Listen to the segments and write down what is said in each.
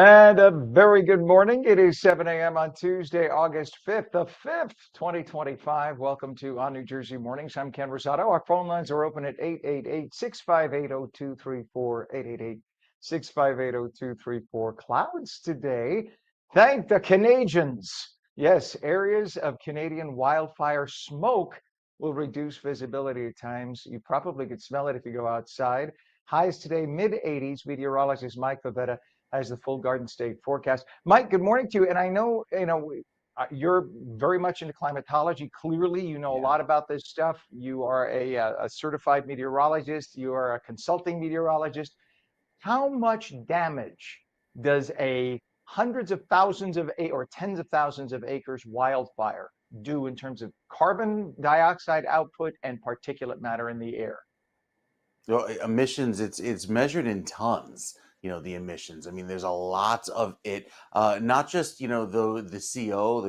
And a very good morning. It is 7 a.m. on Tuesday, August 5th, the 5th, 2025. Welcome to ONNJ Mornings. I'm Ken Rosato. Our phone lines are open at 888-658-0234, 888-658-0234. Clouds today. Thank the Canadians. Yes, areas of Canadian wildfire smoke will reduce visibility at times. You probably could smell it if you go outside. Highs today, mid 80s. Meteorologist Mike Favetta as the full Garden State forecast. Mike, good morning to you. And I know, you're very much into climatology. Clearly, you know a Yeah. lot about this stuff. You are a certified meteorologist. You are a consulting meteorologist. How much damage does a hundreds of thousands of or tens of thousands of acres wildfire do in terms of carbon dioxide output and particulate matter in the air? Well, emissions, it's measured in tons, the emissions. I mean, there's a lot of it. Not just, the CO, the CO2,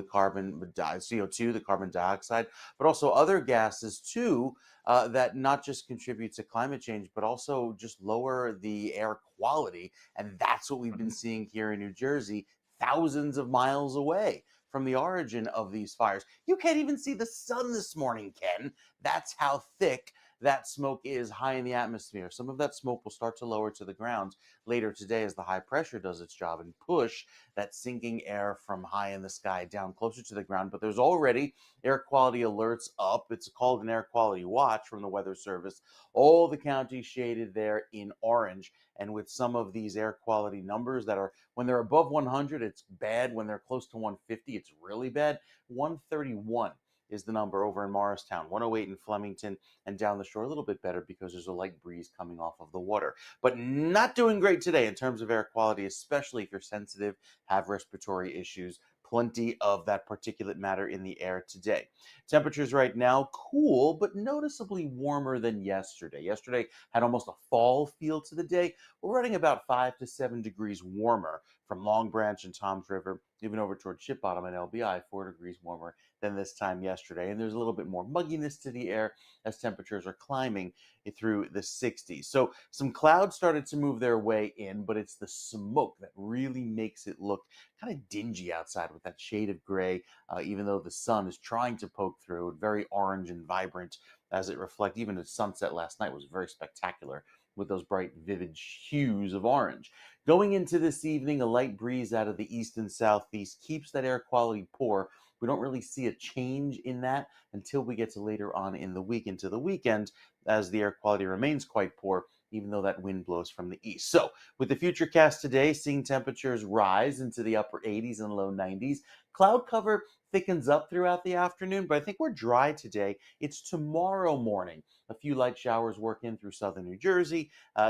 the carbon dioxide, but also other gases too, that not just contribute to climate change, but also just lower the air quality. And that's what we've been seeing here in New Jersey, thousands of miles away from the origin of these fires. You can't even see the sun this morning, Ken. That's how thick that smoke is high in the atmosphere. Some of that smoke will start to lower to the ground later today as the high pressure does its job and push that sinking air from high in the sky down closer to the ground. But there's already air quality alerts up. It's called an air quality watch from the Weather Service. All the counties shaded there in orange. And with some of these air quality numbers that are, when they're above 100, it's bad. When they're close to 150, it's really bad. 131 is the number over in Morristown, 108 in Flemington, and down the shore a little bit better because there's a light breeze coming off of the water. But not doing great today in terms of air quality, especially if you're sensitive, have respiratory issues. Plenty of that particulate matter in the air today. Temperatures right now cool, but noticeably warmer than yesterday. Yesterday had almost a fall feel to the day. We're running about 5 to 7 degrees warmer from Long Branch and Toms River, even over toward Ship Bottom and LBI, 4 degrees warmer than this time yesterday. And there's a little bit more mugginess to the air as temperatures are climbing through the 60s. So some clouds started to move their way in, but it's the smoke that really makes it look kind of dingy outside with that shade of gray, even though the sun is trying to poke through. Very orange and vibrant as it reflects. Even the sunset last night was very spectacular with those bright, vivid hues of orange. Going into this evening, a light breeze out of the east and southeast keeps that air quality poor. We don't really see a change in that until we get to later on in the week into the weekend, as the air quality remains quite poor, even though that wind blows from the east. So, with the future cast today, seeing temperatures rise into the upper 80s and low 90s, cloud cover thickens up throughout the afternoon, but I think we're dry today. It's tomorrow morning. A few light showers work in through southern New Jersey,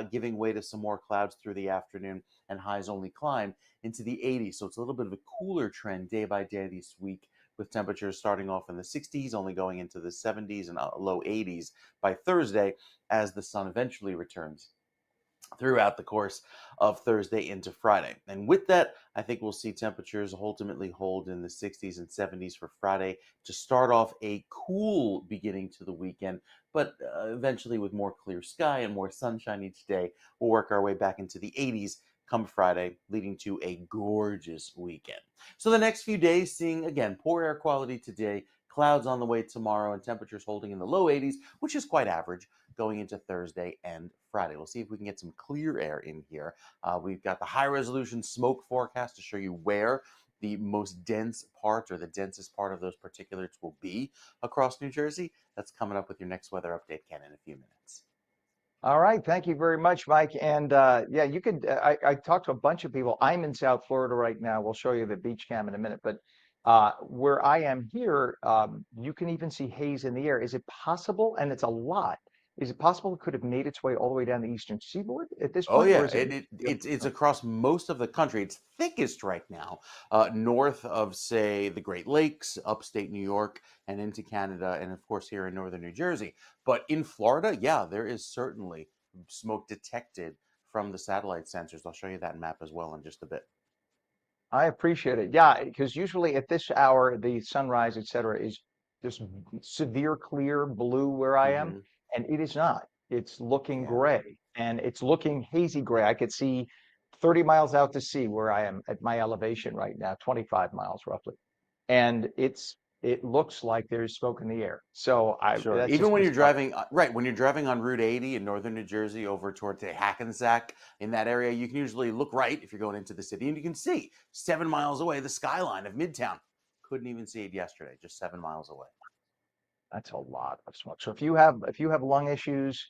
giving way to some more clouds through the afternoon, and highs only climb into the 80s. So it's a little bit of a cooler trend day by day this week, with temperatures starting off in the 60s, only going into the 70s and low 80s by Thursday as the sun eventually returns throughout the course of Thursday into Friday. And with that, I think we'll see temperatures ultimately hold in the 60s and 70s for Friday to start off a cool beginning to the weekend, but eventually with more clear sky and more sunshine each day, we'll work our way back into the 80s come Friday, leading to a gorgeous weekend. So the next few days, seeing again poor air quality today, clouds on the way tomorrow, and temperatures holding in the low 80s, which is quite average going into Thursday and Friday. We'll see if we can get some clear air in here. We've got the high resolution smoke forecast to show you where the most dense part or the densest part of those particulates will be across New Jersey. That's coming up with your next weather update, Ken, in a few minutes. All right, thank you very much, Mike. And yeah, you could. I talked to a bunch of people. I'm in South Florida right now. We'll show you the beach cam in a minute. But where I am here, you can even see haze in the air. Is it possible? And it's a lot. Is it possible it could have made its way all the way down the eastern seaboard at this Oh point, or yeah, is it? it's across most of the country. It's thickest right now, north of say the Great Lakes, upstate New York, and into Canada, and of course here in northern New Jersey. But in Florida, yeah, there is certainly smoke detected from the satellite sensors. I'll show you that map as well in just a bit. I appreciate it. Yeah, because usually at this hour, the sunrise, et cetera, is just severe clear blue where I am, Hmm. and it is not. It's looking Yeah. gray, and it's looking hazy gray. I could see 30 miles out to sea where I am at my elevation right now, 25 miles roughly. And it looks like there's smoke in the air. So Sure. that's Even just when you're mistletoe. driving, right, when you're driving on Route 80 in northern New Jersey over towards Hackensack, in that area, you can usually look right if you're going into the city and you can see 7 miles away the skyline of Midtown. Couldn't even see it yesterday, just 7 miles away. That's a lot of smoke. So if you have lung issues,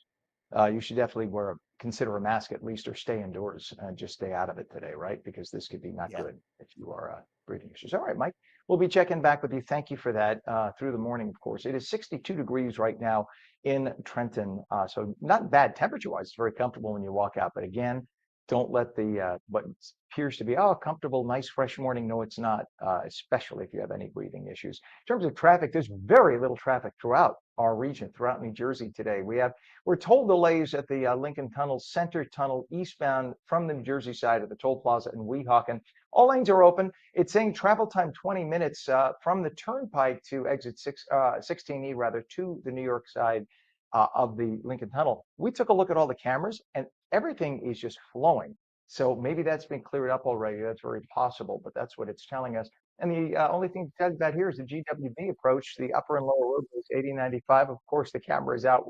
you should definitely consider a mask at least, or stay indoors and just stay out of it today, right? Because this could be not Yeah. good if you are breathing issues. All right, Mike, we'll be checking back with you. Thank you for that through the morning, of course. It is 62 degrees right now in Trenton, so not bad temperature-wise. It's very comfortable when you walk out, but again, don't let the what appears to be comfortable, nice, fresh morning. No, it's not, especially if you have any breathing issues. In terms of traffic, there's very little traffic throughout our region, throughout New Jersey today. We're toll delays at the Lincoln Tunnel, Center Tunnel, eastbound from the New Jersey side of the toll plaza in Weehawken. All lanes are open. It's saying travel time 20 minutes from the turnpike to exit 16E, rather, to the New York side of the Lincoln Tunnel. We took a look at all the cameras, and everything is just flowing. So maybe that's been cleared up already. That's very possible, but that's what it's telling us. And the only thing to tell you about here is the GWB approach, the upper and lower roadways, 8095. Of course, the camera is out.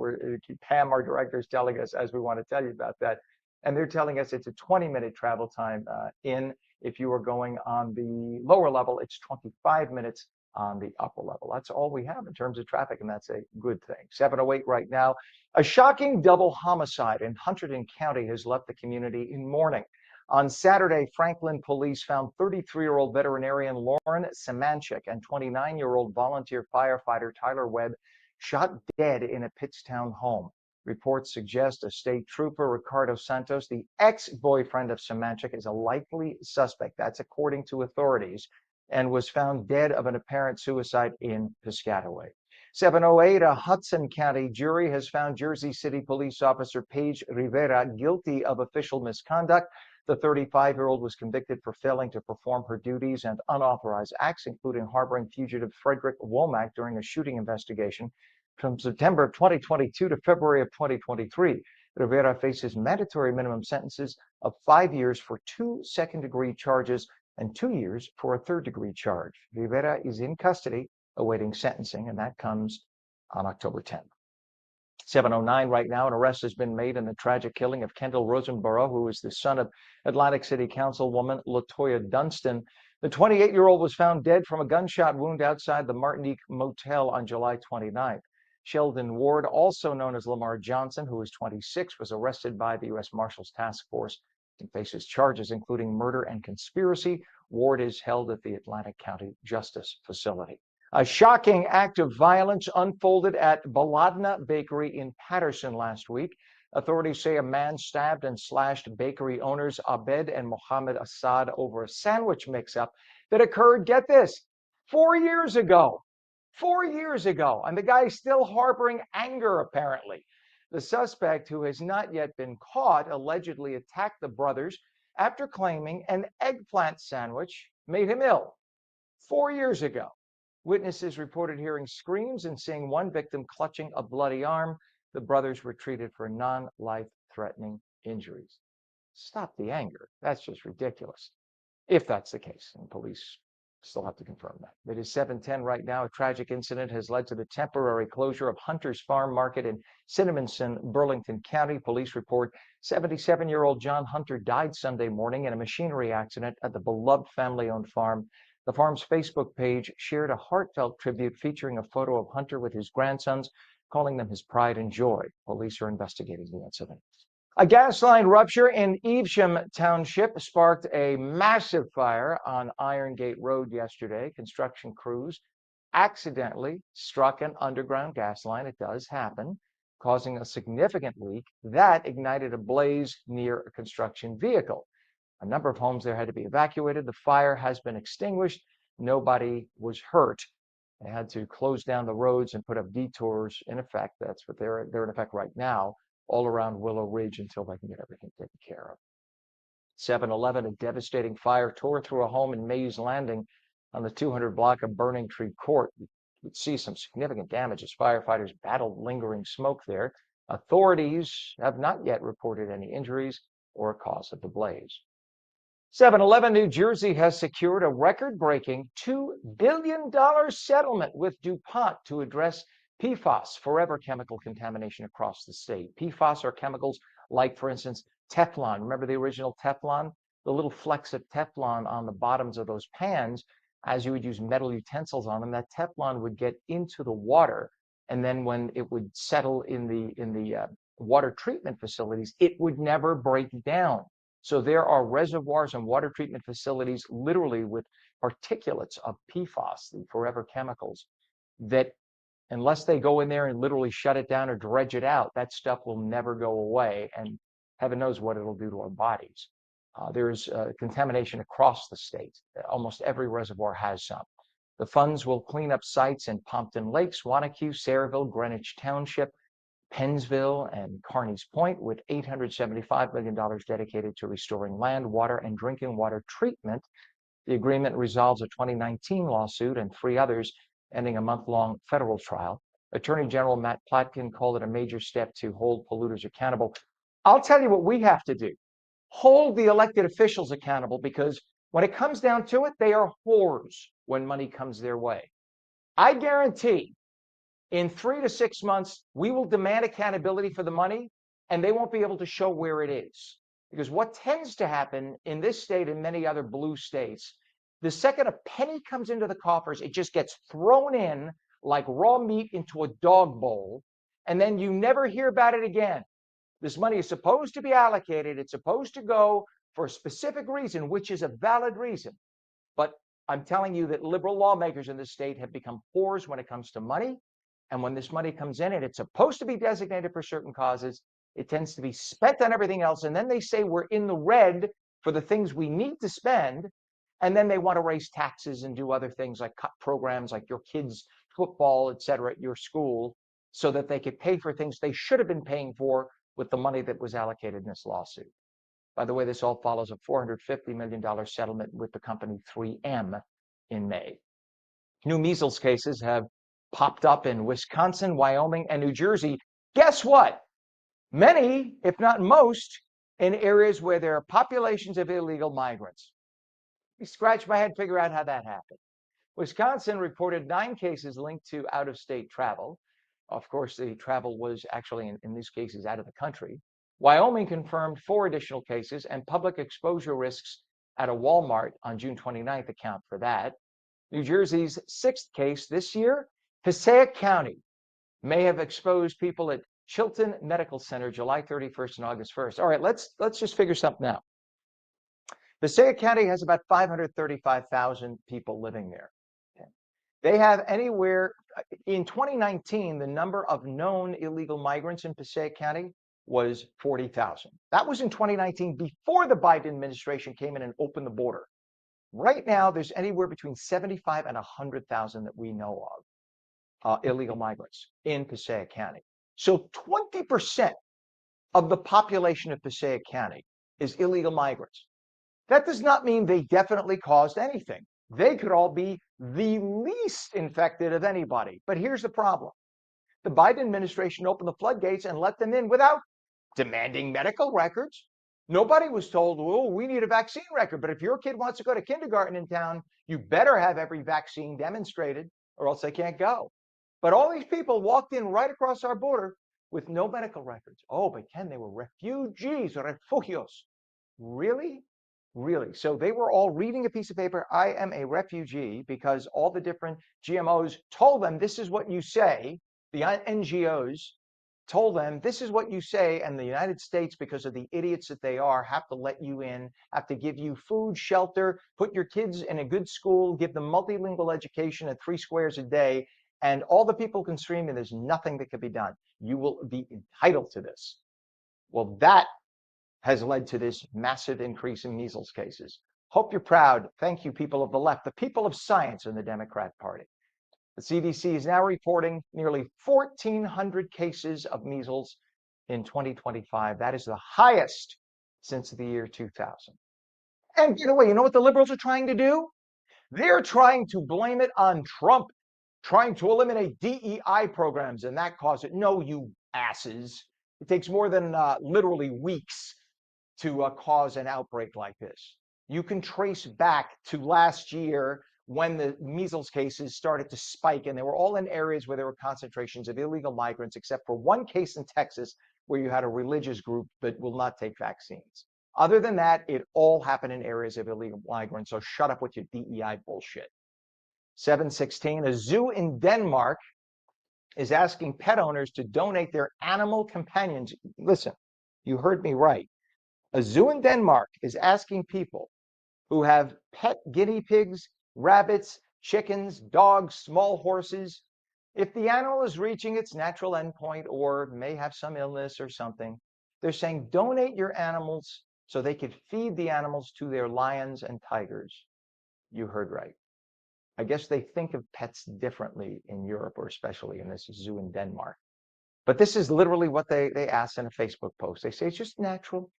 Pam, our director, is telling us as we want to tell you about that. And they're telling us it's a 20-minute travel time in. If you are going on the lower level, it's 25 minutes on the upper level. That's all we have in terms of traffic, and that's a good thing. 7:08 right now. A shocking double homicide in Hunterdon County has left the community in mourning. On Saturday, Franklin police found 33-year-old veterinarian Lauren Semanchik and 29-year-old volunteer firefighter Tyler Webb shot dead in a Pittstown home. Reports suggest a state trooper, Ricardo Santos, the ex-boyfriend of Semanchik, is a likely suspect. That's according to authorities, and was found dead of an apparent suicide in Piscataway. 7:08, a Hudson County jury has found Jersey City police officer Paige Rivera guilty of official misconduct. The 35-year-old was convicted for failing to perform her duties and unauthorized acts, including harboring fugitive Frederick Womack during a shooting investigation from September of 2022 to February of 2023. Rivera faces mandatory minimum sentences of 5 years for 2 second-degree charges and 2 years for a third-degree charge. Rivera is in custody awaiting sentencing, and that comes on October 10th. 7:09 right now, an arrest has been made in the tragic killing of Kendall Rosenborough, who is the son of Atlantic City Councilwoman Latoya Dunston. The 28-year-old was found dead from a gunshot wound outside the Martinique Motel on July 29th. Sheldon Ward, also known as Lamar Johnson, who is 26, was arrested by the U.S. Marshals Task Force and faces charges including murder and conspiracy. Ward is held at the Atlantic County Justice Facility. A shocking act of violence unfolded at Baladna Bakery in Patterson last week. Authorities say a man stabbed and slashed bakery owners Abed and Mohammed Assad over a sandwich mix-up that occurred, get this, 4 years ago. 4 years ago. And the guy is still harboring anger, apparently. The suspect, who has not yet been caught, allegedly attacked the brothers after claiming an eggplant sandwich made him ill 4 years ago. Witnesses reported hearing screams and seeing one victim clutching a bloody arm. The brothers were treated for non-life-threatening injuries. Stop the anger. That's just ridiculous, if that's the case. And police still have to confirm that. It is 7:10 right now. A tragic incident has led to the temporary closure of Hunter's Farm Market in Cinnaminson, Burlington County. Police report 77-year-old John Hunter died Sunday morning in a machinery accident at the beloved family-owned farm. The farm's Facebook page shared a heartfelt tribute featuring a photo of Hunter with his grandsons, calling them his pride and joy. Police are investigating the incident. A gas line rupture in Evesham Township sparked a massive fire on Iron Gate Road yesterday. Construction crews accidentally struck an underground gas line. It does happen, causing a significant leak that ignited a blaze near a construction vehicle. A number of homes there had to be evacuated. The fire has been extinguished. Nobody was hurt. They had to close down the roads and put up detours in effect. That's what they're in effect right now, all around Willow Ridge until they can get everything taken care of. 7-Eleven, a devastating fire tore through a home in Mays Landing on the 200 block of Burning Tree Court. You would see some significant damage as firefighters battled lingering smoke there. Authorities have not yet reported any injuries or cause of the blaze. 7-Eleven New Jersey has secured a record-breaking $2 billion settlement with DuPont to address PFAS, forever chemical contamination across the state. PFAS are chemicals like, for instance, Teflon. Remember the original Teflon? The little flecks of Teflon on the bottoms of those pans, as you would use metal utensils on them, that Teflon would get into the water. And then when it would settle in the water treatment facilities, it would never break down. So there are reservoirs and water treatment facilities literally with particulates of PFAS, the forever chemicals, that unless they go in there and literally shut it down or dredge it out, that stuff will never go away. And heaven knows what it'll do to our bodies. There's contamination across the state. Almost every reservoir has some. The funds will clean up sites in Pompton Lakes, Wanacue, Sayreville, Greenwich Township, Pennsville, and Carneys Point, with $875 million dedicated to restoring land, water, and drinking water treatment. The agreement resolves a 2019 lawsuit and 3 others, ending a month-long federal trial. Attorney General Matt Plotkin called it a major step to hold polluters accountable. I'll tell you what we have to do. Hold the elected officials accountable, because when it comes down to it, they are whores when money comes their way. I guarantee in 3 to 6 months, we will demand accountability for the money, and they won't be able to show where it is. Because what tends to happen in this state and many other blue states, the second a penny comes into the coffers, it just gets thrown in like raw meat into a dog bowl, and then you never hear about it again. This money is supposed to be allocated. It's supposed to go for a specific reason, which is a valid reason. But I'm telling you that liberal lawmakers in this state have become whores when it comes to money. And when this money comes in and it's supposed to be designated for certain causes, it tends to be spent on everything else. And then they say we're in the red for the things we need to spend. And then they want to raise taxes and do other things like cut programs like your kids' football, et cetera, at your school, so that they could pay for things they should have been paying for with the money that was allocated in this lawsuit. By the way, this all follows a $450 million settlement with the company 3M in May. New measles cases have popped up in Wisconsin, Wyoming, and New Jersey. Guess what? Many, if not most, in areas where there are populations of illegal migrants. I scratch my head, figure out how that happened. Wisconsin reported 9 cases linked to out-of-state travel. Of course, the travel was actually, in these cases, out of the country. Wyoming confirmed 4 additional cases, and public exposure risks at a Walmart on June 29th account for that. New Jersey's 6th case this year, Passaic County may have exposed people at Chilton Medical Center July 31st and August 1st. All right, let's just figure something out. Passaic County has about 535,000 people living there. Okay. They have anywhere, in 2019, the number of known illegal migrants in Passaic County was 40,000. That was in 2019, before the Biden administration came in and opened the border. Right now, there's anywhere between 75 and 100,000 that we know of, illegal migrants in Passaic County. So 20% of the population of Passaic County is illegal migrants. That does not mean they definitely caused anything. They could all be the least infected of anybody. But here's the problem. The Biden administration opened the floodgates and let them in without demanding medical records. Nobody was told, oh, we need a vaccine record. But if your kid wants to go to kindergarten in town, you better have every vaccine demonstrated, or else they can't go. But all these people walked in right across our border with no medical records. Oh, but Ken, they were refugees, refugios. Really? Really? So they were all reading a piece of paper, I am a refugee, because all the different GMOs told them, this is what you say. The NGOs told them, this is what you say, and the United States, because of the idiots that they are, have to let you in, have to give you food, shelter, put your kids in a good school, give them multilingual education at 3 squares a day, and all the people can scream, and there's nothing that can be done. You will be entitled to this. Well, that has led to this massive increase in measles cases. Hope you're proud. Thank you, people of the left, the people of science in the Democrat Party. The CDC is now reporting nearly 1,400 cases of measles in 2025. That is the highest since the year 2000. And you know what the liberals are trying to do? They're trying to blame it on Trump, trying to eliminate DEI programs, and that caused it. No, you asses. It takes more than literally weeks to cause an outbreak like this. you can trace back to last year when the measles cases started to spike, and they were all in areas where there were concentrations of illegal migrants, except for one case in Texas where you had a religious group that will not take vaccines. Other than that, it all happened in areas of illegal migrants. So shut up with your DEI bullshit. 716, a zoo in Denmark is asking pet owners to donate their animal companions. Listen, you heard me right. A zoo in Denmark is asking people who have pet guinea pigs, rabbits, chickens, dogs, small horses, if the animal is reaching its natural endpoint or may have some illness or something, they're saying donate your animals so they could feed the animals to their lions and tigers. You heard right. I guess they think of pets differently in Europe, or especially in this zoo in Denmark. But this is literally what they ask in a Facebook post. They say it's just natural.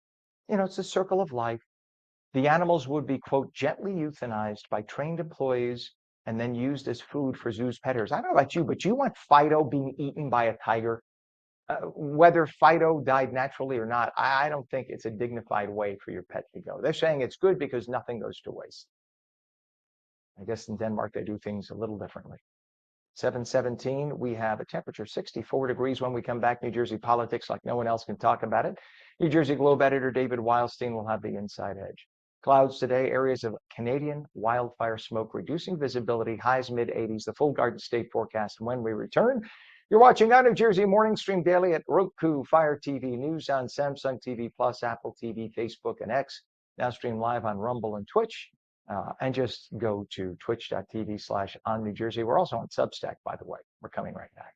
It's a circle of life. The animals would be, quote, gently euthanized by trained employees and then used as food for zoo's petters. I don't know about you, but you want Fido being eaten by a tiger? Whether Fido died naturally or not, I don't think it's a dignified way for your pet to go. They're saying it's good because nothing goes to waste. I guess in Denmark, they do things a little differently. 717, we have a temperature 64 degrees. When we come back, New Jersey politics like no one else can talk about it. New Jersey Globe editor David Wildstein will have the inside edge. Clouds today, areas of Canadian wildfire smoke, reducing visibility, highs mid-80s, the full Garden State forecast when we return. You're watching ONNJ Morning, stream daily at Roku, Fire TV, News on Samsung TV Plus, Apple TV, Facebook, and X. Now stream live on Rumble and Twitch. And just go to twitch.tv/OnNJ. We're also on Substack, by the way. We're coming right back.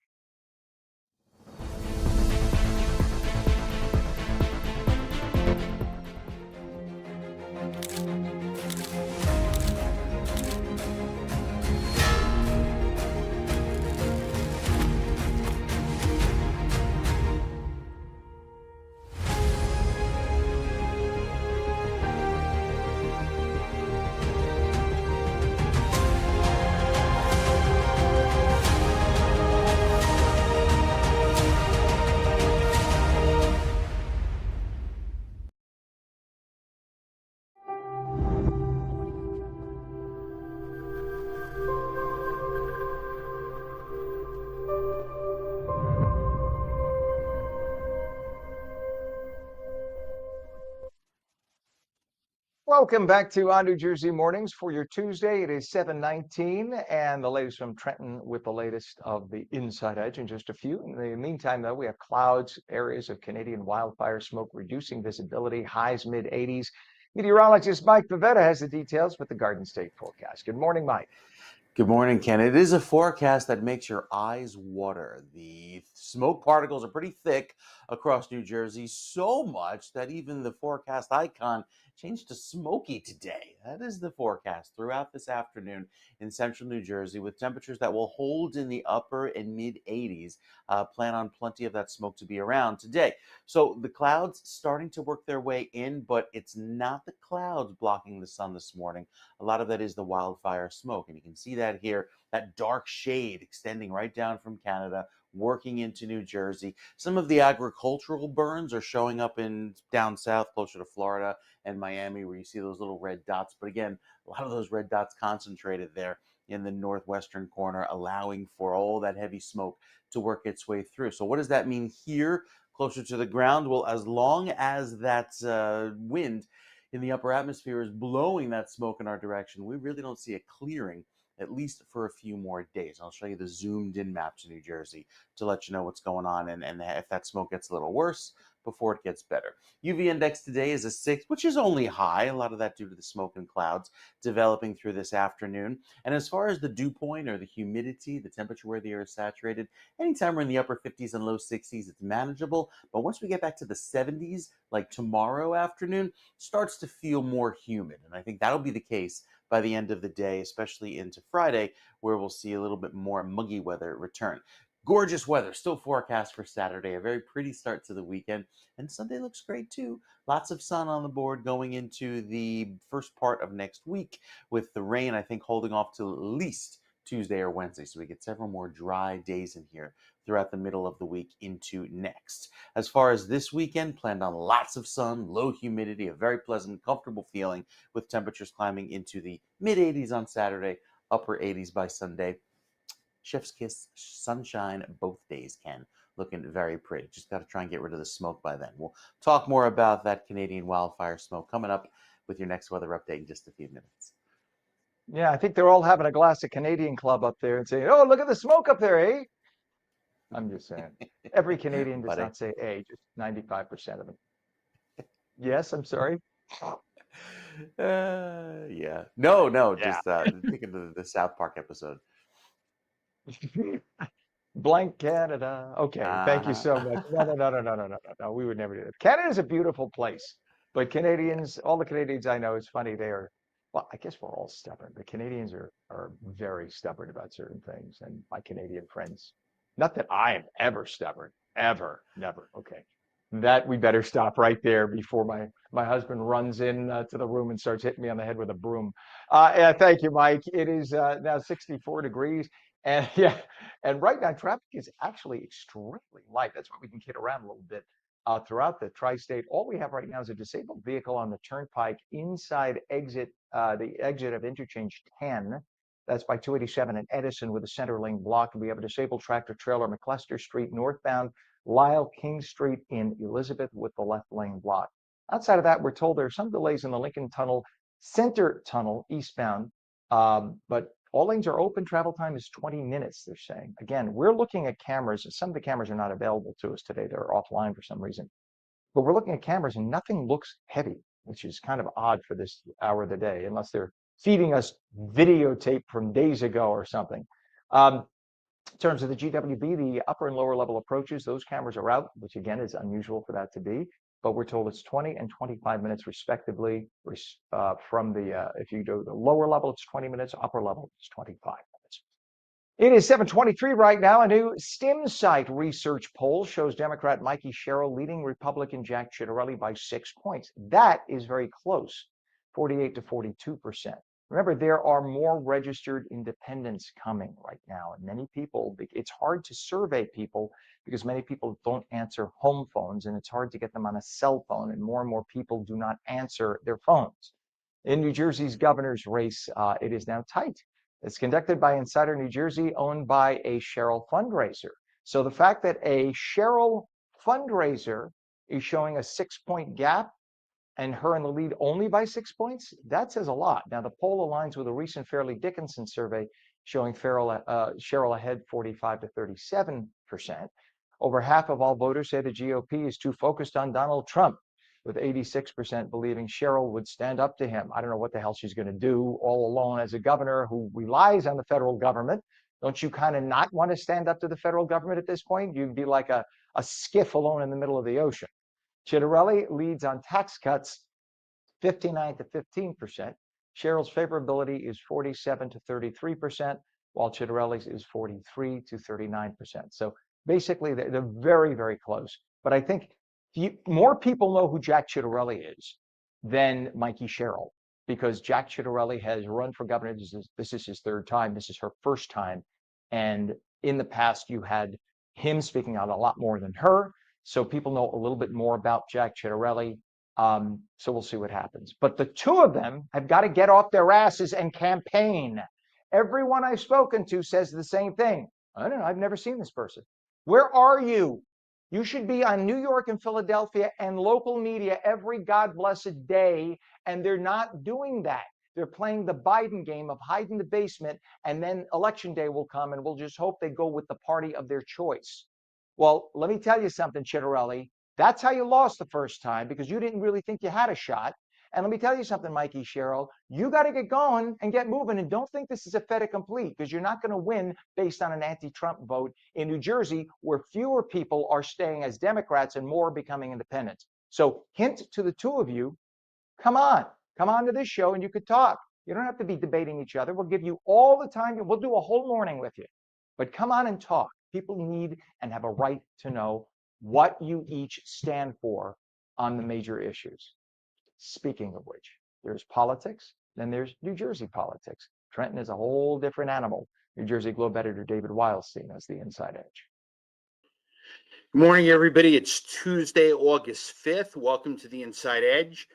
Welcome back to ONNJ Mornings for your Tuesday. It is 7:19, and the latest from Trenton with the latest of the Inside Edge in just a few. In the meantime, though, we have clouds, areas of Canadian wildfire smoke, reducing visibility, highs mid-80s. Meteorologist Mike Favetta has the details with the Garden State forecast. Good morning, Mike. Good morning, Ken. It is a forecast that makes your eyes water. The smoke particles are pretty thick across New Jersey, so much that even the forecast icon changed to smoky today. That is the forecast throughout this afternoon in central New Jersey, with temperatures that will hold in the upper and mid 80s. Plan on plenty of that smoke to be around today. So the clouds starting to work their way in, but it's not the clouds blocking the sun this morning. A lot of that is the wildfire smoke, and you can see that here, that dark shade extending right down from Canada, working into New Jersey. Some of the agricultural burns are showing up in down south, closer to Florida and Miami, where you see those little red dots. But again, a lot of those red dots concentrated there in the northwestern corner, allowing for all that heavy smoke to work its way through. So what does that mean here, closer to the ground? Well, as long as that wind in the upper atmosphere is blowing that smoke in our direction, we really don't see a clearing, at least for a few more days. I'll show you the zoomed in map to New Jersey to let you know what's going on and if that smoke gets a little worse before it gets better. UV index today is a 6, which is only high, a lot of that due to the smoke and clouds developing through this afternoon. And as far as the dew point or the humidity, the temperature where the air is saturated, anytime we're in the upper 50s and low 60s, it's manageable. But once we get back to the 70s, like tomorrow afternoon, starts to feel more humid. And I think that'll be the case by the end of the day, especially into Friday, where we'll see a little bit more muggy weather return. Gorgeous weather still forecast for Saturday, a very pretty start to the weekend, and Sunday looks great too. Lots of sun on the board going into the first part of next week, with the rain, I think, holding off till at least Tuesday or Wednesday. So we get several more dry days in here throughout the middle of the week into next. As far as this weekend, planned on lots of sun, low humidity, a very pleasant, comfortable feeling with temperatures climbing into the mid 80s on Saturday, upper 80s by Sunday. Chef's kiss, sunshine both days, Ken. Looking very pretty. Just got to try and get rid of the smoke by then. We'll talk more about that Canadian wildfire smoke coming up with your next weather update in just a few minutes. Yeah, I think they're all having a glass of Canadian Club up there and saying, "Oh, look at the smoke up there, eh?" I'm just saying. Every Canadian does Buddy. not say "eh," just 95% of them. Yes, I'm sorry. Yeah. No, Yeah. just thinking of the South Park episode. Blank Canada. Okay, thank you so much. Uh-huh. No, no, no, no, no, no, no, no, no. We would never do that. Canada is a beautiful place, but Yeah. Canadians, all the Canadians I know, it's funny. Well, I guess we're all stubborn. The Canadians are very stubborn about certain things, and my Canadian friends. Not that I am ever stubborn, ever, never. Okay, that we better stop right there before my husband runs in to the room and starts hitting me on the head with a broom. Yeah, thank you, Mike. It is now 64 degrees. And yeah, and right now traffic is actually extremely light. That's why we can kid around a little bit throughout the tri-state. All we have right now is a disabled vehicle on the turnpike inside the exit of interchange 10. That's by 287 and Edison with a center lane block. And we have a disabled tractor trailer McCluster Street northbound, Lyle King Street in Elizabeth with the left lane block. Outside of that, we're told there are some delays in the Lincoln Tunnel, Center Tunnel eastbound, but all lanes are open. Travel time is 20 minutes, they're saying. Again, we're looking at cameras. Some of the cameras are not available to us today. They're offline for some reason. But we're looking at cameras and nothing looks heavy, which is kind of odd for this hour of the day, unless they're feeding us videotape from days ago or something. In terms of the GWB, the upper and lower level approaches, those cameras are out, which again is unusual for that to be. But we're told it's 20 and 25 minutes respectively. From if you do the lower level, it's 20 minutes. Upper level, it's 25 minutes. It is 7:23 right now. A new StimSite research poll shows Democrat Mikey Sherrill leading Republican Jack Ciattarelli by 6 points. That is very close, 48 to 42%. Remember, there are more registered independents coming right now, and many people, it's hard to survey people because many people don't answer home phones, and it's hard to get them on a cell phone, and more people do not answer their phones. In New Jersey's governor's race, it is now tight. It's conducted by Insider New Jersey, owned by a Sherrill fundraiser. So the fact that a Sherrill fundraiser is showing a 6 point gap and her in the lead only by 6 points, that says a lot. Now, the poll aligns with a recent Fairleigh Dickinson survey showing Sherrill ahead 45 to 37%. Over half of all voters say the GOP is too focused on Donald Trump, with 86% believing Sherrill would stand up to him. I don't know what the hell she's going to do all alone as a governor who relies on the federal government. Don't you kind of not want to stand up to the federal government at this point? You'd be like a skiff alone in the middle of the ocean. Ciattarelli leads on tax cuts 59 to 15%. Sherrill's favorability is 47 to 33%, while Ciattarelli's is 43 to 39%. So basically, they're very, very close. But I think more people know who Jack Ciattarelli is than Mikey Sherrill, because Jack Ciattarelli has run for governor. This is his third time. This is her first time. And in the past, you had him speaking out a lot more than her. So people know a little bit more about Jack Ciattarelli. So we'll see what happens. But the two of them have got to get off their asses and campaign. Everyone I've spoken to says the same thing. I don't know. I've never seen this person. Where are you? You should be on New York and Philadelphia and local media every God blessed day. And they're not doing that. They're playing the Biden game of hide in the basement. And then election day will come and we'll just hope they go with the party of their choice. Well, let me tell you something, Ciattarelli. That's how you lost the first time, because you didn't really think you had a shot. And let me tell you something, Mikey Sherrill, you got to get going and get moving. And don't think this is a fait accompli, because you're not going to win based on an anti-Trump vote in New Jersey, where fewer people are staying as Democrats and more becoming independents. So hint to the two of you, come on to this show and you could talk. You don't have to be debating each other. We'll give you all the time. We'll do a whole morning with you. But come on and talk. People need and have a right to know what you each stand for on the major issues. Speaking of which, there's politics, then there's New Jersey politics. Trenton is a whole different animal. New Jersey Globe editor David Wildstein has the inside edge. Good morning, everybody. It's Tuesday, August 5th. Welcome to the Inside Edge.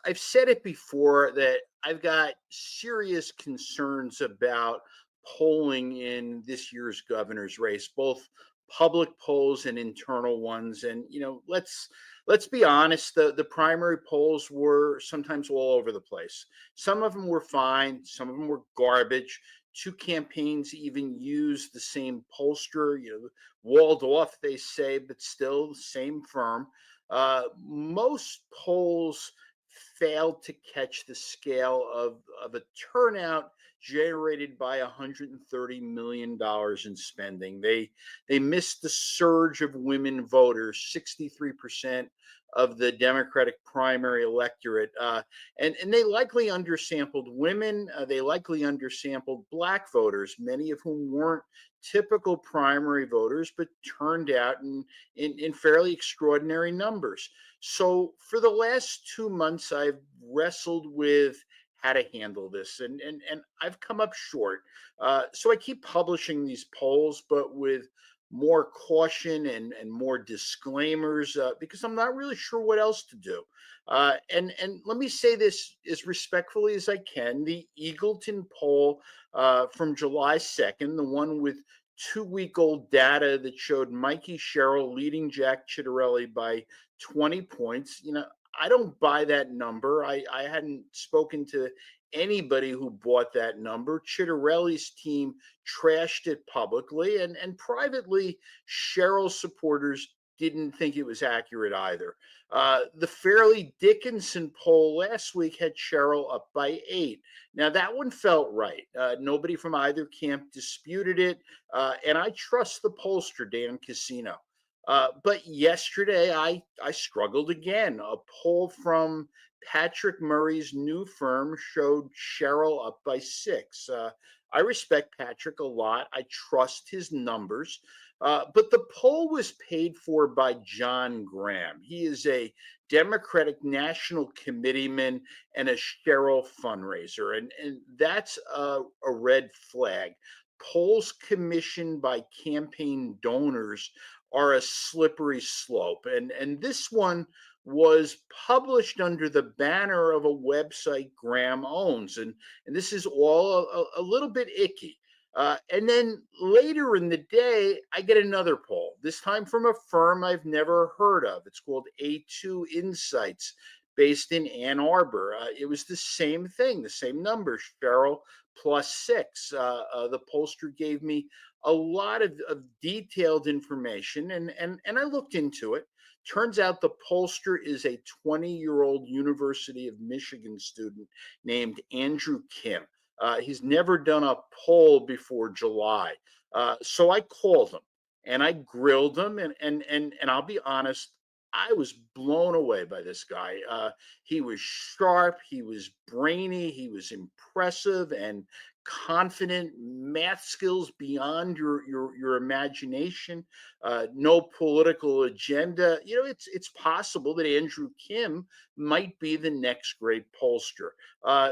I've said it before that I've got serious concerns about polling in this year's governor's race, both public polls and internal ones. And let's be honest, the primary polls were sometimes all over the place. Some of them were fine, some of them were garbage. Two campaigns even used the same pollster, walled off, they say, but still the same firm. Most polls failed to catch the scale of a turnout generated by $130 million in spending. They missed the surge of women voters, 63% of the Democratic primary electorate. And they likely undersampled women. They likely undersampled Black voters, many of whom weren't typical primary voters, but turned out in fairly extraordinary numbers. So for the last 2 months, I've wrestled with how to handle this, and I've come up short. So I keep publishing these polls, but with more caution and more disclaimers, because I'm not really sure what else to do. And let me say this as respectfully as I can. The Eagleton poll from July 2nd, the one with 2-week-old data that showed Mikey Sherrill leading Jack Ciattarelli by 20 points. I don't buy that number. I hadn't spoken to anybody who bought that number. Ciattarelli's team trashed it publicly, and privately, Sherrill's supporters didn't think it was accurate either. The Fairleigh Dickinson poll last week had Sherrill up by 8. Now, that one felt right. Nobody from either camp disputed it, and I trust the pollster, Dan Casino. But yesterday, I struggled again. A poll from Patrick Murray's new firm showed Sherrill up by 6. I respect Patrick a lot. I trust his numbers. But the poll was paid for by John Graham. He is a Democratic National Committeeman and a Sherrill fundraiser. And that's a red flag. Polls commissioned by campaign donors are a slippery slope. And this one was published under the banner of a website Graham owns. And this is all a little bit icky. And then later in the day, I get another poll, this time from a firm I've never heard of. It's called A2 Insights, based in Ann Arbor. It was the same thing, the same number, Sherrill plus 6. The pollster gave me a lot of detailed information, and I looked into it. Turns out the pollster is a 20-year-old University of Michigan student named Andrew Kim. He's never done a poll before July. So I called him and I grilled him, and I'll be honest, I was blown away by this guy. He was sharp, he was brainy, he was impressive and confident, math skills beyond your imagination, no political agenda. It's possible that Andrew Kim might be the next great pollster.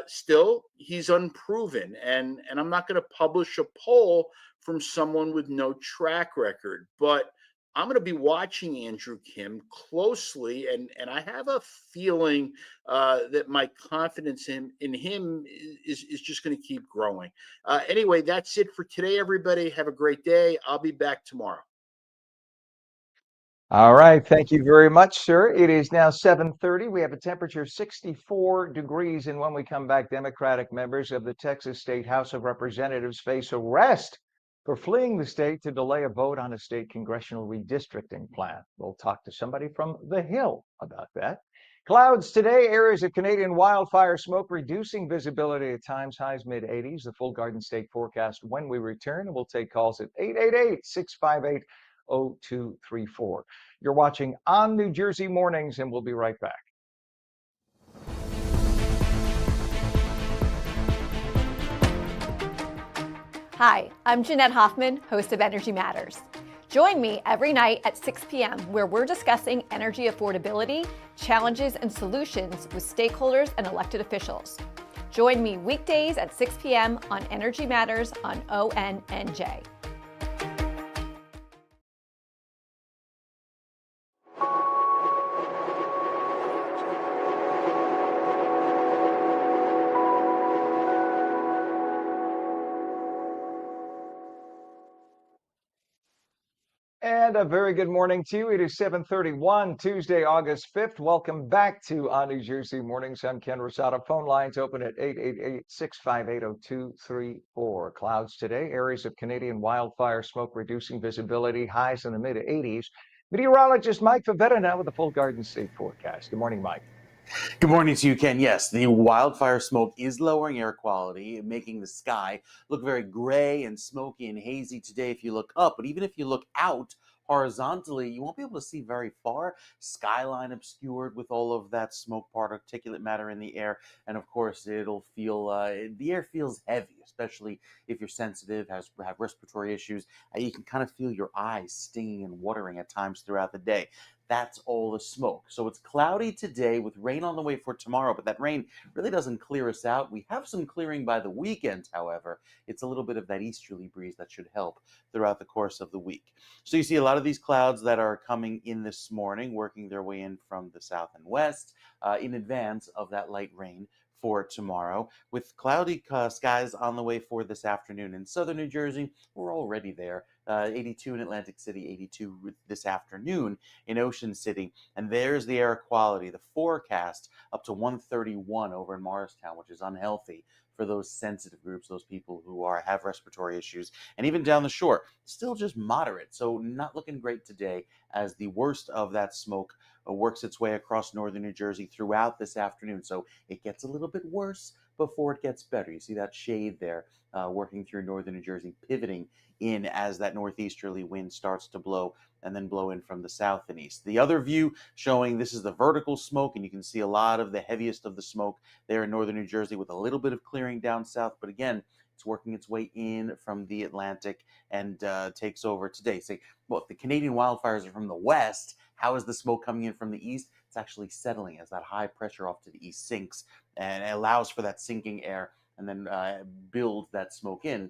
Still, he's unproven, and I'm not going to publish a poll from someone with no track record, but I'm going to be watching Andrew Kim closely, and I have a feeling that my confidence in him is just going to keep growing. Anyway, that's it for today, everybody. Have a great day. I'll be back tomorrow. All right. Thank you very much, sir. It is now 7:30. We have a temperature of 64 degrees. And when we come back, Democratic members of the Texas State House of Representatives face arrest for fleeing the state to delay a vote on a state congressional redistricting plan. We'll talk to somebody from the Hill about that. Clouds today, areas of Canadian wildfire smoke reducing visibility at times, highs mid-80s. The full Garden State forecast when we return, and we'll take calls at 888-658-0234. You're watching On New Jersey Mornings, and we'll be right back. Hi, I'm Jeanette Hoffman, host of Energy Matters. Join me every night at 6 p.m. where we're discussing energy affordability, challenges, and solutions with stakeholders and elected officials. Join me weekdays at 6 p.m. on Energy Matters on ONNJ. And a very good morning to you. It is 7:31, Tuesday, August 5th. Welcome back to ONNJ Mornings. I'm Ken Rosato. Phone lines open at 888-658-0234. Clouds today. Areas of Canadian wildfire smoke reducing visibility. Highs in the mid-80s. Meteorologist Mike Favetta now with the full Garden State forecast. Good morning, Mike. Good morning to you, Ken. Yes, the wildfire smoke is lowering air quality, making the sky look very gray and smoky and hazy today if you look up. But even if you look out horizontally, you won't be able to see very far. Skyline obscured with all of that smoke particulate matter in the air. And of course, it'll feel, the air feels heavy, especially if you're sensitive, have respiratory issues. You can kind of feel your eyes stinging and watering at times throughout the day. That's all the smoke. So it's cloudy today with rain on the way for tomorrow, but that rain really doesn't clear us out. We have some clearing by the weekend, however. It's a little bit of that easterly breeze that should help throughout the course of the week. So you see a lot of these clouds that are coming in this morning, working their way in from the south and west in advance of that light rain for tomorrow, with cloudy skies on the way for this afternoon. In southern New Jersey, we're already there. 82 in Atlantic City, 82 this afternoon in Ocean City. And there's the air quality, the forecast up to 131 over in Morristown, which is unhealthy for those sensitive groups, those people who have respiratory issues. And even down the shore, still just moderate. So not looking great today as the worst of that smoke works its way across northern New Jersey throughout this afternoon. So it gets a little bit worse before it gets better. You see that shade there working through northern New Jersey, pivoting in as that northeasterly wind starts to blow and then blow in from the south and east. The other view showing this is the vertical smoke, and you can see a lot of the heaviest of the smoke there in northern New Jersey with a little bit of clearing down south. But again, it's working its way in from the Atlantic and takes over today. Say, well, if the Canadian wildfires are from the west, how is the smoke coming in from the east? It's actually settling as that high pressure off to the east sinks and it allows for that sinking air and then build that smoke in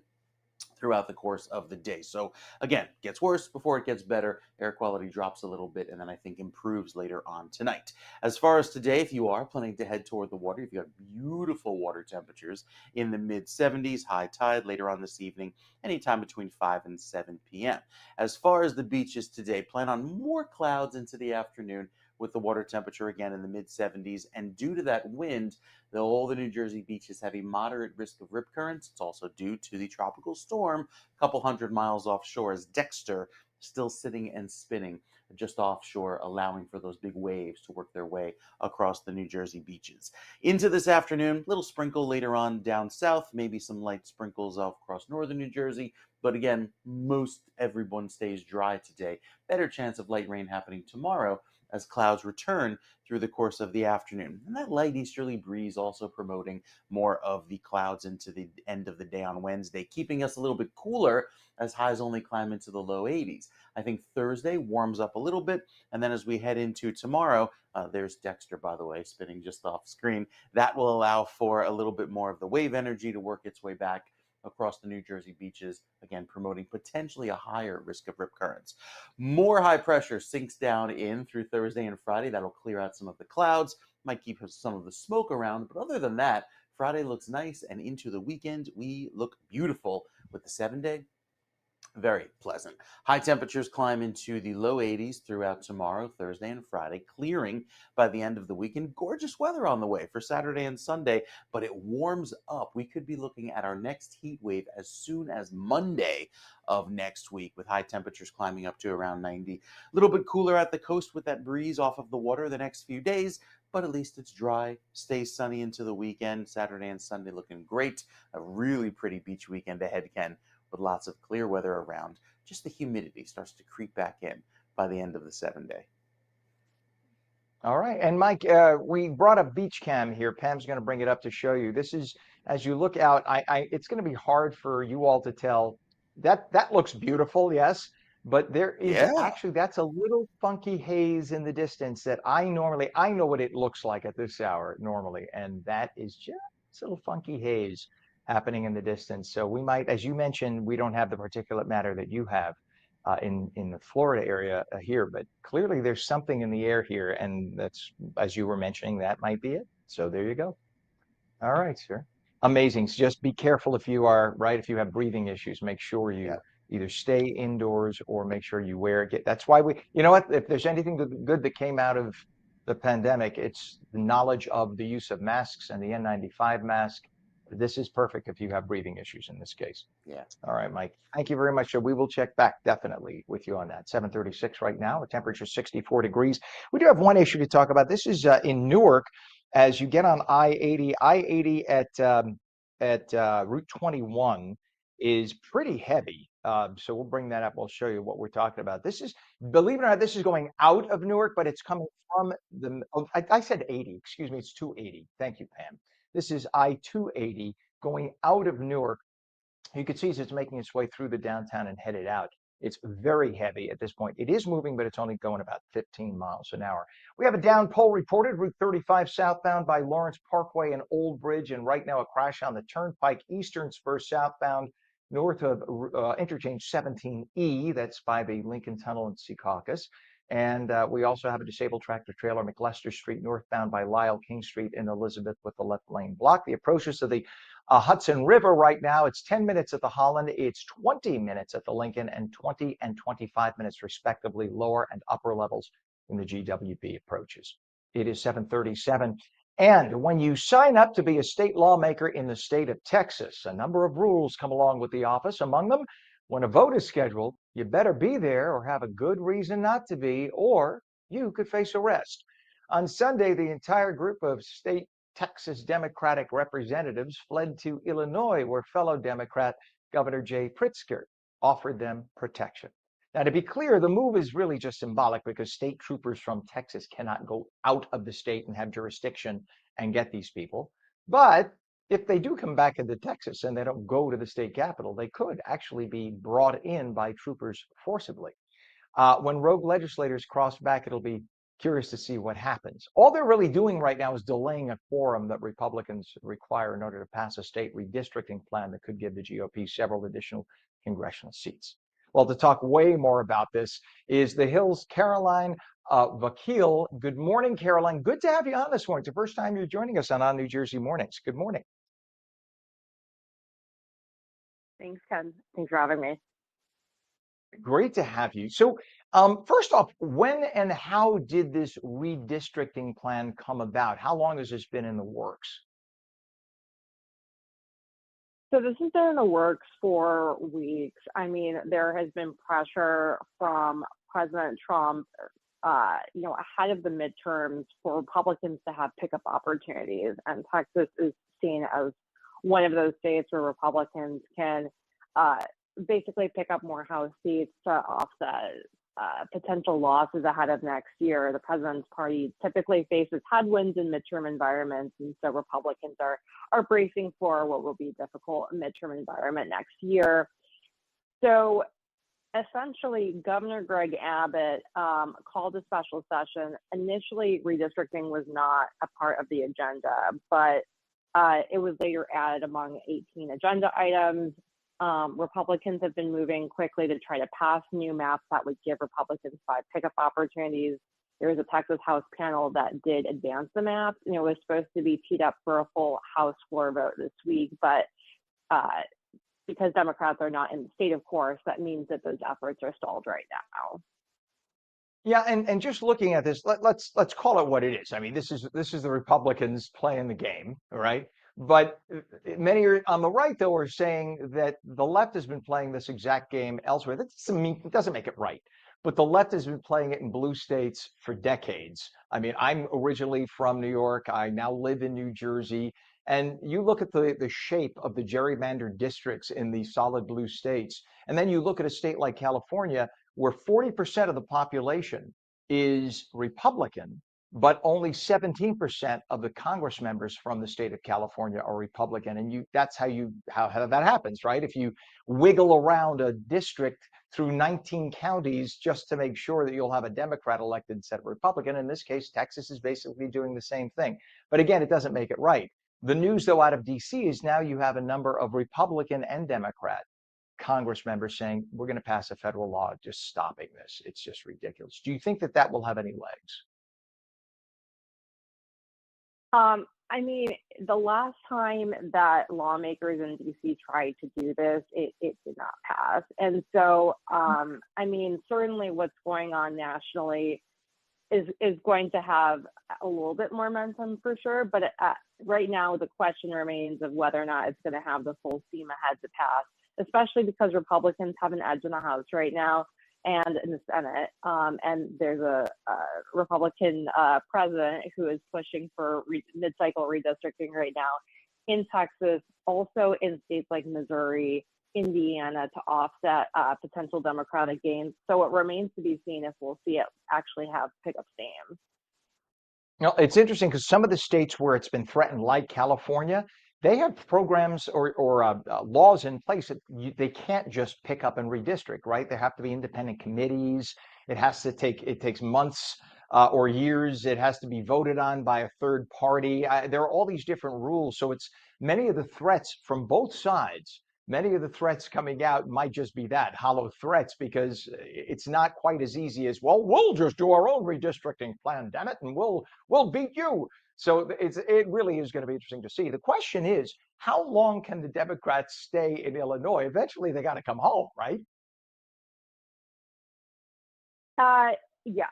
throughout the course of the day. So again, gets worse before it gets better. Air quality drops a little bit and then I think improves later on tonight. As far as today, if you are planning to head toward the water, you've got beautiful water temperatures in the mid 70s, high tide later on this evening, anytime between 5 and 7 p.m. As far as the beaches today, plan on more clouds into the afternoon with the water temperature again in the mid 70s. And due to that wind, all the New Jersey beaches have a moderate risk of rip currents. It's also due to the tropical storm a couple hundred miles offshore as Dexter still sitting and spinning just offshore, allowing for those big waves to work their way across the New Jersey beaches. Into this afternoon, little sprinkle later on down south, maybe some light sprinkles across northern New Jersey. But again, most everyone stays dry today. Better chance of light rain happening tomorrow as clouds return through the course of the afternoon. And that light easterly breeze also promoting more of the clouds into the end of the day on Wednesday, keeping us a little bit cooler as highs only climb into the low 80s. I think Thursday warms up a little bit, and then as we head into tomorrow, there's Dexter, by the way, spinning just off screen. That will allow for a little bit more of the wave energy to work its way back across the New Jersey beaches, again promoting potentially a higher risk of rip currents. More high pressure sinks down in through Thursday and Friday. That'll clear out some of the clouds, might keep some of the smoke around, but other than that, Friday looks nice, and into the weekend, we look beautiful with the 7-day. Very pleasant. High temperatures climb into the low 80s throughout tomorrow, Thursday, and Friday, clearing by the end of the weekend. Gorgeous weather on the way for Saturday and Sunday, but it warms up. We could be looking at our next heat wave as soon as Monday of next week, with high temperatures climbing up to around 90. A little bit cooler at the coast with that breeze off of the water the next few days, but at least it's dry, stays sunny into the weekend. Saturday and Sunday looking great. A really pretty beach weekend ahead, Ken, with lots of clear weather around. Just the humidity starts to creep back in by the end of the 7-day. All right. And Mike, we brought a beach cam here. Pam's going to bring it up to show you. This is, as you look out, it's going to be hard for you all to tell. That looks beautiful, yes, but there is actually, that's a little funky haze in the distance that I know what it looks like at this hour normally, and that is just It's a little funky haze happening in the distance. So we might, as you mentioned, we don't have the particulate matter that you have in the Florida area here, but clearly there's something in the air here, and that's, as you were mentioning, that might be it. So there you go. All right, sir. Amazing. So just be careful if you are, right, if you have breathing issues, make sure you Yeah. either stay indoors or make sure you wear it. That's why you know what, if there's anything good that came out of the pandemic, it's the knowledge of the use of masks and the N95 mask. This is perfect if you have breathing issues in this case. Yeah. All right, Mike. Thank you very much. So we will check back definitely with you on that. 7:36 right now. The temperature is 64 degrees. We do have one issue to talk about. This is in Newark. As you get on I-80, I-80 at Route 21 is pretty heavy. So we'll bring that up. We'll show you what we're talking about. This is, believe it or not, this is going out of Newark, but it's coming from the, I said 80, excuse me, it's 280. Thank you, Pam. This is I-280 going out of Newark. You can see as it's making its way through the downtown and headed out. It's very heavy at this point. It is moving, but it's only going about 15 miles an hour. We have a down pole reported, Route 35 southbound by Lawrence Parkway and Old Bridge, and right now a crash on the Turnpike Eastern Spur southbound north of interchange 17E. That's by the Lincoln Tunnel in Secaucus. And we also have a disabled tractor trailer, McLester Street, northbound by Lyle King Street in Elizabeth with the left lane blocked. The approaches to the Hudson River right now, it's 10 minutes at the Holland, it's 20 minutes at the Lincoln, and 20 and 25 minutes respectively, lower and upper levels in the GWB approaches. It is 7:37. And when you sign up to be a state lawmaker in the state of Texas, a number of rules come along with the office. Among them, when a vote is scheduled, you better be there or have a good reason not to be, or you could face arrest. On Sunday, the entire group of state Texas Democratic representatives fled to Illinois, where fellow Democrat Governor Jay Pritzker offered them protection. Now, to be clear, the move is really just symbolic because state troopers from Texas cannot go out of the state and have jurisdiction and get these people. But if they do come back into Texas and they don't go to the state capitol, they could actually be brought in by troopers forcibly. When rogue legislators cross back, it'll be curious to see what happens. All they're really doing right now is delaying a quorum that Republicans require in order to pass a state redistricting plan that could give the GOP several additional congressional seats. Well, to talk way more about this is the Hill's Caroline Vakil. Good morning, Caroline. Good to have you on this morning. It's the first time you're joining us on ONNJ Mornings. Good morning. Thanks, Ken. Thanks for having me. Great to have you. So first off, when and how did this redistricting plan come about? How long has this been in the works? So this has been in the works for weeks. I mean, there has been pressure from President Trump, ahead of the midterms for Republicans to have pickup opportunities. And Texas is seen as one of those states where Republicans can basically pick up more House seats to offset potential losses ahead of next year. The president's party typically faces headwinds in midterm environments, and so Republicans are bracing for what will be a difficult midterm environment next year. So essentially, Governor Greg Abbott called a special session. Initially, redistricting was not a part of the agenda, but it was later added among 18 agenda items. Republicans have been moving quickly to try to pass new maps that would give Republicans 5 pickup opportunities. There was a Texas House panel that did advance the maps, and it was supposed to be teed up for a full House floor vote this week. But because Democrats are not in the state, of course, that means that those efforts are stalled right now. Yeah, and just looking at this, let's call it what it is. I mean, this is the Republicans playing the game, all right? But many on the right, though, are saying that the left has been playing this exact game elsewhere. That doesn't mean, it doesn't make it right. But the left has been playing it in blue states for decades. I mean, I'm originally from New York. I now live in New Jersey. And you look at the shape of the gerrymandered districts in the solid blue states, and then you look at a state like California, where 40% of the population is Republican, but only 17% of the Congress members from the state of California are Republican. And that's how that happens, right? If you wiggle around a district through 19 counties just to make sure that you'll have a Democrat elected instead of Republican. In this case, Texas is basically doing the same thing. But again, it doesn't make it right. The news, though, out of DC is now you have a number of Republican and Democrat Congress members saying we're going to pass a federal law just stopping this. It's just ridiculous. Do you think that that will have any legs? I mean, the last time that lawmakers in DC tried to do this, it did not pass. And so, I mean, certainly what's going on nationally is going to have a little bit more momentum for sure. But right now, the question remains of whether or not it's going to have the full steam ahead to pass, especially because Republicans have an edge in the House right now and in the Senate. And there's a Republican president who is pushing for mid-cycle redistricting right now in Texas, also in states like Missouri, Indiana, to offset potential Democratic gains. So it remains to be seen if we'll see it actually have pick up steam. You know, it's interesting because some of the states where it's been threatened, like California, they have programs or laws in place that they can't just pick up and redistrict, right? There have to be independent committees. It takes months or years. It has to be voted on by a third party. There are all these different rules. So it's many of the threats from both sides. Many of the threats coming out might just be that hollow threats because it's not quite as easy as, well, we'll just do our own redistricting plan, damn it, and we'll beat you. So it really is going to be interesting to see. The question is, how long can the Democrats stay in Illinois? Eventually, they got to come home, right? Yes.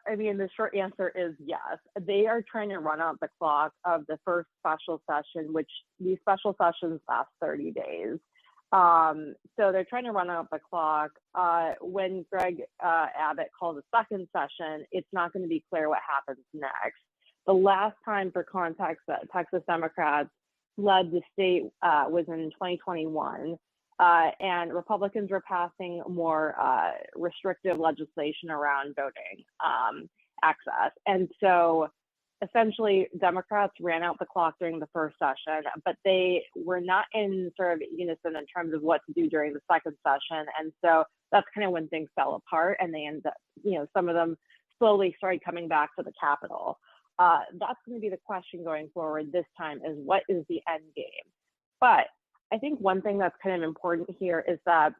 I mean, the short answer is yes. They are trying to run out the clock of the first special session, which these special sessions last 30 days. So they're trying to run out the clock. When Greg Abbott calls a second session, it's not going to be clear what happens next. The last time, for context, that Texas Democrats led the state was in 2021, and Republicans were passing more restrictive legislation around voting access. And so essentially, Democrats ran out the clock during the first session, but they were not in sort of unison in terms of what to do during the second session. And so that's kind of when things fell apart, and they ended up, some of them slowly started coming back to the Capitol. That's going to be the question going forward this time, is what is the end game? But I think one thing that's kind of important here is that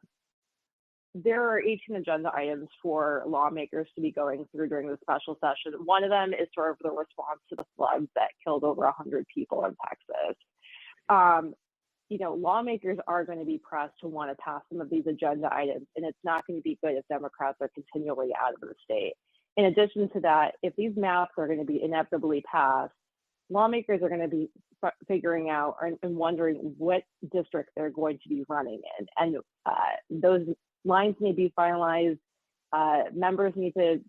there are 18 agenda items for lawmakers to be going through during the special session. One of them is sort of the response to the floods that killed over 100 people in Texas. Lawmakers are going to be pressed to want to pass some of these agenda items, and it's not going to be good if Democrats are continually out of the state. In addition to that, if these maps are going to be inevitably passed, lawmakers are going to be figuring out and wondering what district they're going to be running in. And those lines need to be finalized. Members need to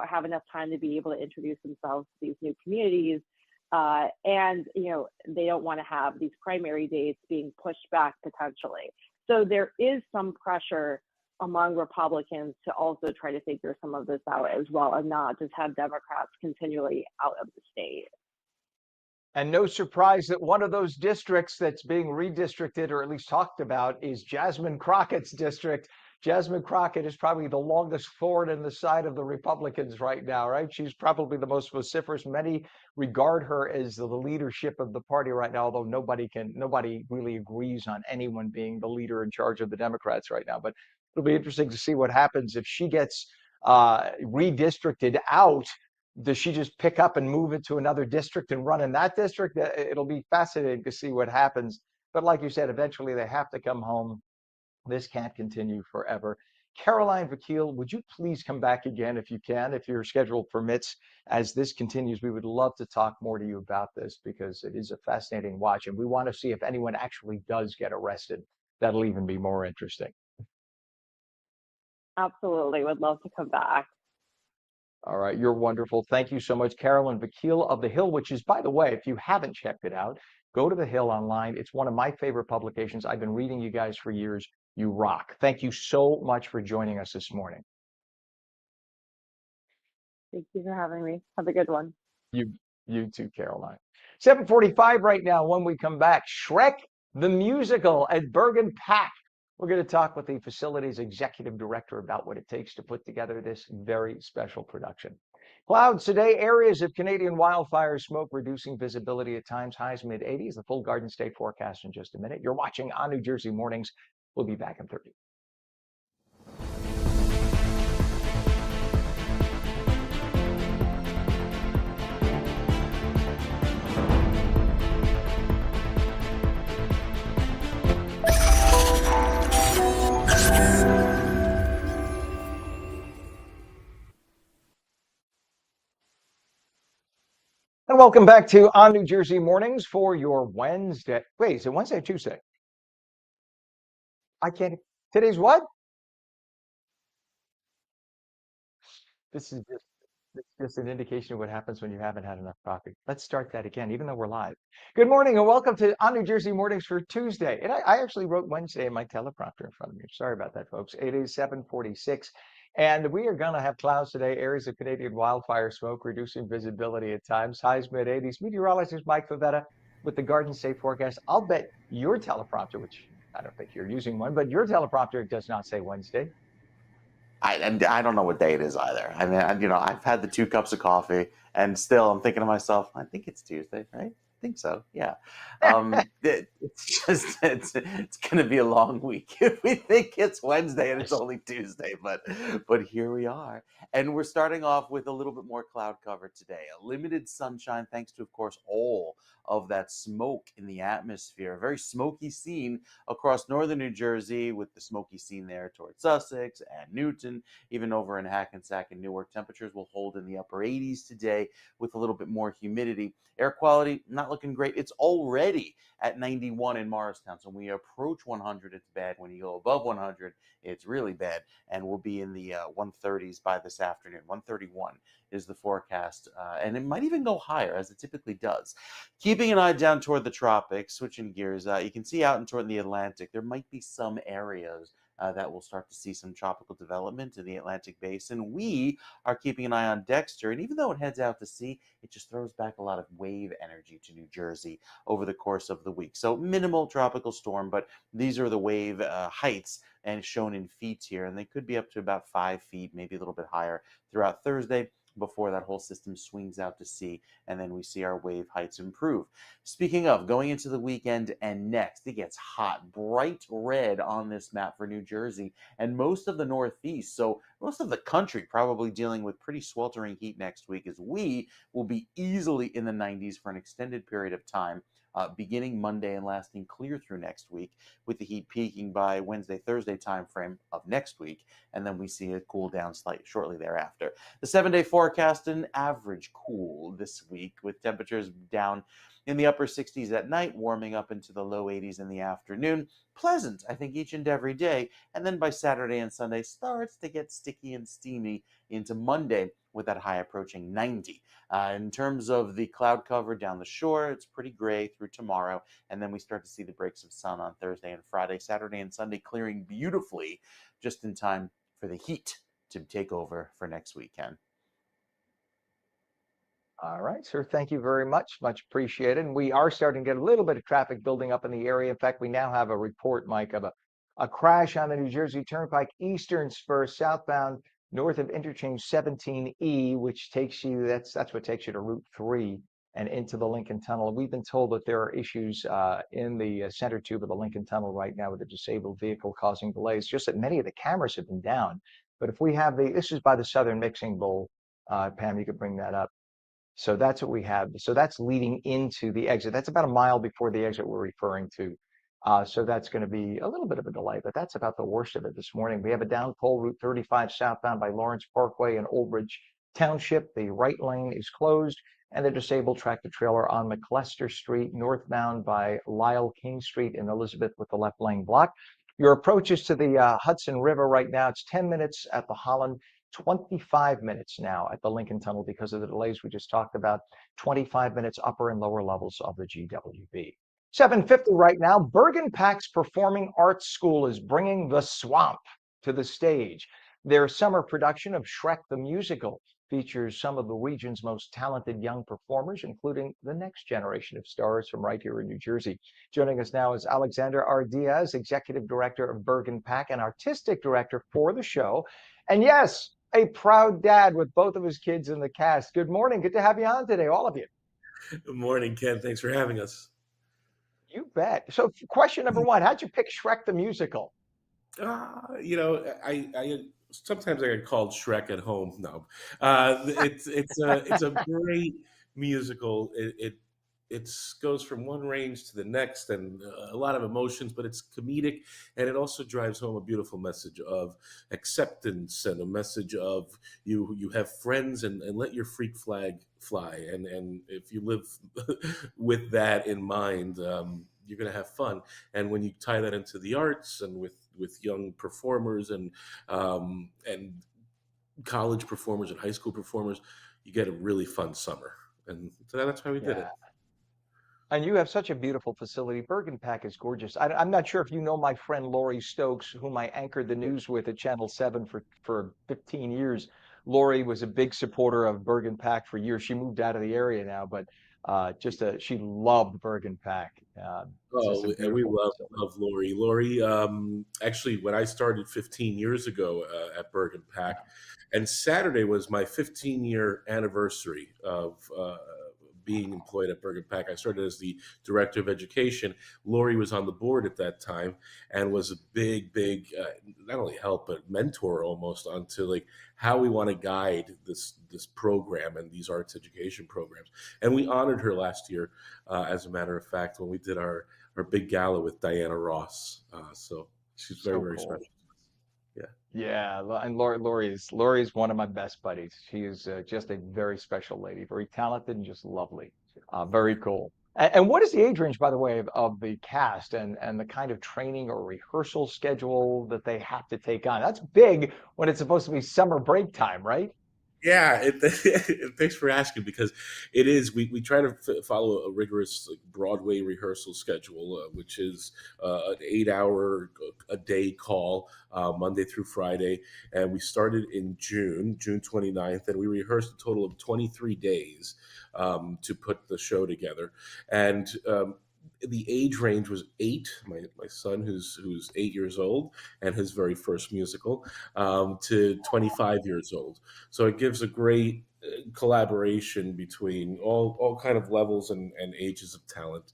have enough time to be able to introduce themselves to these new communities. And they don't want to have these primary dates being pushed back potentially. So there is some pressure among Republicans to also try to figure some of this out as well, and not just have Democrats continually out of the state. And no surprise that one of those districts that's being redistricted, or at least talked about, is Jasmine Crockett's district. Jasmine Crockett is probably the longest thorn in the side of the Republicans right now, right? She's probably the most vociferous. Many regard her as the leadership of the party right now, although nobody really agrees on anyone being the leader in charge of the Democrats right now. But it'll be interesting to see what happens if she gets redistricted out. Does she just pick up and move it to another district and run in that district? It'll be fascinating to see what happens. But like you said, eventually they have to come home. This can't continue forever. Caroline Vakil, would you please come back again if you can, if your schedule permits, as this continues? We would love to talk more to you about this because it is a fascinating watch, and we want to see if anyone actually does get arrested. That'll even be more interesting. Absolutely. Would love to come back. All right, you're wonderful. Thank you so much, Carolyn Vakil of The Hill, which is, by the way, if you haven't checked it out, go to The Hill online. It's one of my favorite publications. I've been reading you guys for years. You rock. Thank you so much for joining us this morning. Thank you for having me. Have a good one. You too, Caroline. 7:45 right now. When we come back, Shrek the Musical at Bergen Pack. We're going to talk with the facility's executive director about what it takes to put together this very special production. Clouds today, areas of Canadian wildfire smoke reducing visibility at times, highs mid-80s. The full Garden State forecast in just a minute. You're watching on New Jersey Mornings. We'll be back in 30. And welcome back to On New Jersey Mornings for your Wednesday. Wait, is it Wednesday or Tuesday? I can't. Today's what? This is just an indication of what happens when you haven't had enough coffee. Let's start that again, even though we're live. Good morning and welcome to On New Jersey Mornings for Tuesday. And I actually wrote Wednesday in my teleprompter in front of me. Sorry about that, folks. It is 7:46. And we are going to have clouds today, areas of Canadian wildfire smoke, reducing visibility at times, highs mid-80s. Meteorologist Mike Favetta with the Garden State forecast. I'll bet your teleprompter, which I don't think you're using one, but your teleprompter does not say Wednesday. I don't know what day it is either. I mean, I've had the 2 cups of coffee, and still I'm thinking to myself, I think it's Tuesday, right? I think so. Yeah. It's going to be a long week if we think it's Wednesday and it's only Tuesday, but here we are. And we're starting off with a little bit more cloud cover today. A limited sunshine, thanks to, of course, all of that smoke in the atmosphere. A very smoky scene across northern New Jersey, with the smoky scene there towards Sussex and Newton, even over in Hackensack and Newark. Temperatures will hold in the upper 80s today with a little bit more humidity. Air quality, not looking great. It's already at 91 in Morristown. So when we approach 100, it's bad. When you go above 100, it's really bad. And we'll be in the 130s by this afternoon. 131 is the forecast. And it might even go higher, as it typically does. Keeping an eye down toward the tropics, switching gears, you can see out and toward the Atlantic, there might be some areas that will start to see some tropical development in the Atlantic basin. We are keeping an eye on Dexter, and even though it heads out to sea, it just throws back a lot of wave energy to New Jersey over the course of the week. So minimal tropical storm, but these are the wave heights and shown in feet here, and they could be up to about 5 feet, maybe a little bit higher throughout Thursday, before that whole system swings out to sea, and then we see our wave heights improve. Speaking of going into the weekend and next, it gets hot, bright red on this map for New Jersey and most of the Northeast. So most of the country probably dealing with pretty sweltering heat next week, as we will be easily in the 90s for an extended period of time. Beginning Monday and lasting clear through next week, with the heat peaking by Wednesday, Thursday timeframe of next week, and then we see it cool down slightly shortly thereafter. The 7-day forecast, an average cool this week, with temperatures down in the upper 60s at night, warming up into the low 80s in the afternoon. Pleasant, I think, each and every day. And then by Saturday and Sunday, starts to get sticky and steamy into Monday, with that high approaching 90. In terms of the cloud cover down the shore, it's pretty gray through tomorrow, and then we start to see the breaks of sun on Thursday and Friday. Saturday and Sunday clearing beautifully, just in time for the heat to take over for next weekend. All right, sir. Thank you very much. Much appreciated. And we are starting to get a little bit of traffic building up in the area. In fact, we now have a report, Mike, of a crash on the New Jersey Turnpike Eastern Spur southbound north of interchange 17E, which takes you, that's what takes you to Route 3 and into the Lincoln Tunnel. We've been told that there are issues in the center tube of the Lincoln Tunnel right now with a disabled vehicle causing delays, just that many of the cameras have been down. But if we have this is by the Southern Mixing Bowl. Pam, you could bring that up. So that's what we have. So that's leading into the exit. That's about a mile before the exit we're referring to. So that's going to be a little bit of a delay, but that's about the worst of it this morning. We have a down pole, Route 35 southbound by Lawrence Parkway in Old Bridge Township. The right lane is closed, and the disabled tractor trailer on McClester Street northbound by Lyle King Street in Elizabeth with the left lane blocked. Your approaches to the Hudson River right now, it's 10 minutes at the Holland, 25 minutes now at the Lincoln Tunnel because of the delays we just talked about, 25 minutes upper and lower levels of the GWB. 7:50 right now, Bergen PAC's Performing Arts School is bringing The Swamp to the stage. Their summer production of Shrek the Musical features some of the region's most talented young performers, including the next generation of stars from right here in New Jersey. Joining us now is Alexander R. Diaz, Executive Director of Bergen PAC and Artistic Director for the show. And yes, a proud dad with both of his kids in the cast. Good morning. Good to have you on today, all of you. Good morning, Ken. Thanks for having us. You bet. So, question number one, how'd you pick Shrek the musical? I sometimes I get called Shrek at home. No, it's a great musical. It goes from one range to the next, and a lot of emotions, but it's comedic, and it also drives home a beautiful message of acceptance and a message of you have friends, and let your freak flag fly, and if you live with that in mind. You're going to have fun, and when you tie that into the arts and with young performers and college performers and high school performers, you get a really fun summer, and so that's why we did it. Yeah. And you have such a beautiful facility. Bergen Pack is gorgeous. I'm not sure if you know my friend Lori Stokes, whom I anchored the news with at Channel 7 for 15 years. Lori was a big supporter of Bergen Pack for years. She moved out of the area now, but she loved Bergen Pack. It's just a Oh, and we beautiful facility. love Lori. Lori, actually, when I started 15 years ago at Bergen Pack, and Saturday was my 15-year anniversary of being employed at Bergen Pack. I started as the director of education. Lori was on the board at that time and was a big, not only help but mentor almost onto like how we want to guide this program and these arts education programs. And we honored her last year, as a matter of fact, when we did our big gala with Diana Ross. So she's very, So very cool. special. Yeah. Yeah, and Lori is one of my best buddies. She is just a very special lady, very talented and just lovely. Very cool. And what is the age range, by the way, of the cast and the kind of training or rehearsal schedule that they have to take on? That's big when it's supposed to be summer break time, right? Yeah, thanks for asking because it is. We try to follow a rigorous like, Broadway rehearsal schedule, which is an 8 hour a day call, Monday through Friday. And we started in June 29th, and we rehearsed a total of 23 days to put the show together. And the age range was 8. My son, who's 8 years old, and his very first musical, to 25 years old. So it gives a great collaboration between all kind of levels and ages of talent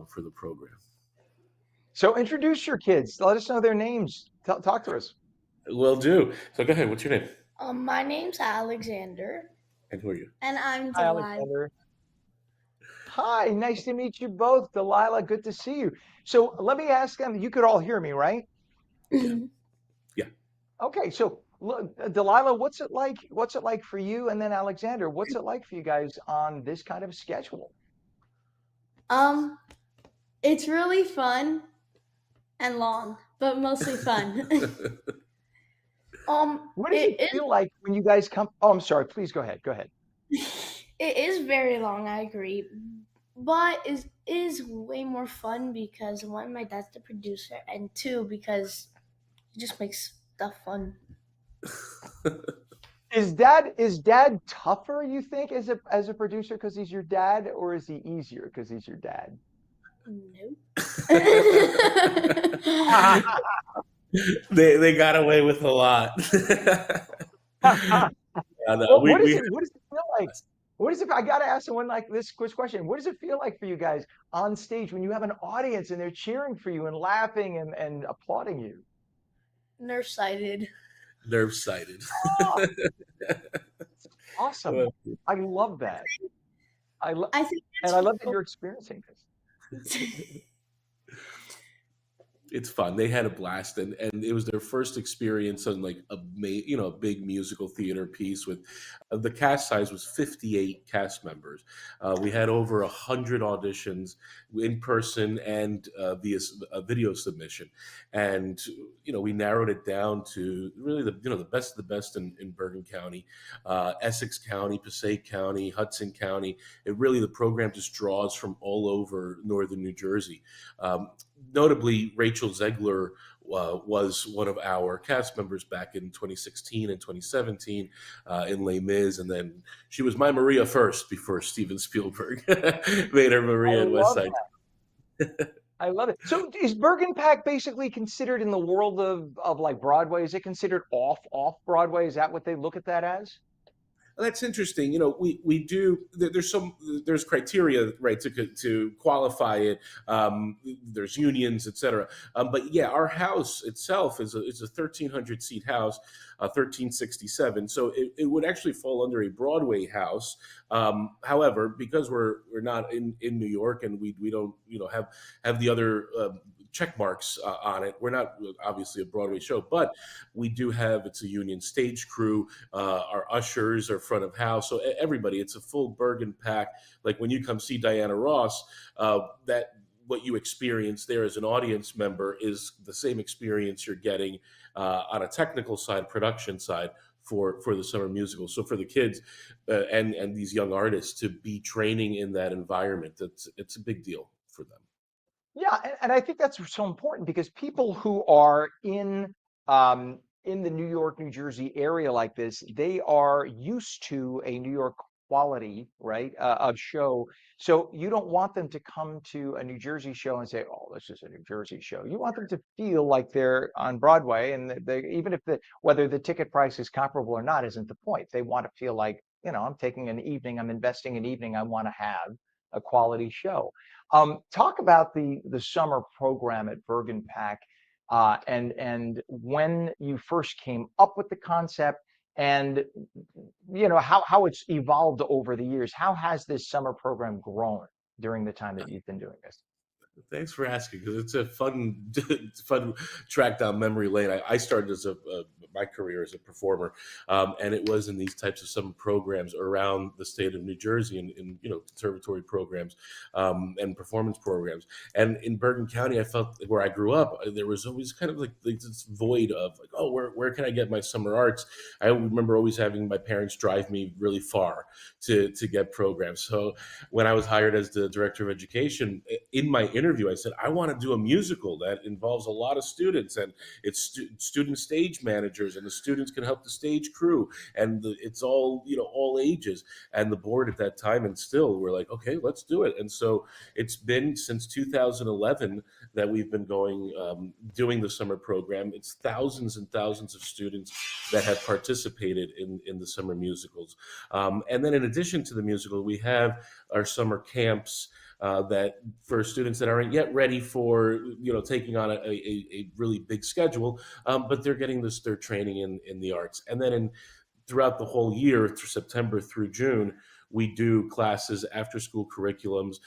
for the program. So introduce your kids. Let us know their names. Talk to us. Will do. So go ahead. What's your name? My name's Alexander, And who are you? and I'm Hi, Delilah. Alexander. Hi, nice to meet you both. Delilah, good to see you. So let me ask them, you could all hear me, right? Yeah. Okay, so Delilah, what's it like? What's it like for you? And then Alexander, what's it like for you guys on this kind of schedule? It's really fun and long, but mostly fun. What does it feel like when you guys come? Oh, I'm sorry. Please go ahead. Go ahead. It is very long, I agree, but it is way more fun because one, my dad's the producer, and two, because it just makes stuff fun. Is dad tougher, you think, as a producer because he's your dad, or is he easier because he's your dad? Nope. They got away with a lot. Well, what does it feel like? What is it? I got to ask someone like this quiz question. What does it feel like for you guys on stage when you have an audience and they're cheering for you and laughing and applauding you? Nerve-sighted. Nerve-sighted. Oh, awesome. I love that. I love that you're experiencing this. It's fun. They had a blast, and it was their first experience on like a big musical theater piece. With the cast size was 58 cast members. We had over 100 auditions in person and via a video submission, and we narrowed it down to really the best of the best in Bergen County, Essex County, Passaic County, Hudson County. The program just draws from all over northern New Jersey. Notably, Rachel Zegler was one of our cast members back in 2016 and 2017 in Les Mis, and then she was my Maria first before Steven Spielberg made her Maria in West Side. I love it. So is Bergen Pack basically considered in the world of like Broadway? Is it considered off Broadway? Is that what they look at that as? Well, that's interesting. We do. There's criteria, right, to qualify it. There's unions, etc. But yeah, our house itself is a 1,300 seat house, 1,367. So it would actually fall under a Broadway house. However, because we're not in New York, and we don't have the other check marks on it. We're not obviously a Broadway show, but we do have, it's a union stage crew. Our ushers are front of house, so everybody. It's a full Bergen Pack. Like when you come see Diana Ross, that what you experience there as an audience member is the same experience you're getting on a technical side, production side for the summer musical. So for the kids and these young artists to be training in that environment, it's a big deal for them. Yeah, and I think that's so important because people who are in the New York, New Jersey area like this, they are used to a New York quality, right, of show. So you don't want them to come to a New Jersey show and say, "Oh, this is a New Jersey show." You want them to feel like they're on Broadway, and they even if whether the ticket price is comparable or not isn't the point. They want to feel like, I'm taking an evening, I'm investing an evening, I want to have a quality show. Talk about the summer program at Bergen Pack, and when you first came up with the concept, and how it's evolved over the years. How has this summer program grown during the time that you've been doing this? Thanks for asking, because it's a fun track down memory lane. I started as my career as a performer, and it was in these types of summer programs around the state of New Jersey, in conservatory programs and performance programs. And in Bergen County, I felt where I grew up, there was always kind of like this void of like, oh, where can I get my summer arts? I remember always having my parents drive me really far to get programs. So when I was hired as the director of education, in my interview, I said, I want to do a musical that involves a lot of students, and it's student stage managers, and the students can help the stage crew, and it's all ages. And the board at that time, and still, we're like, okay, let's do it. And so it's been since 2011 that we've been doing the summer program. It's thousands and thousands of students that have participated in the summer musicals. And then in addition to the musical, we have our summer camps that for students that aren't yet ready for taking on a really big schedule, but they're getting their training in the arts. And then throughout the whole year, through September through June, we do classes, after school curriculums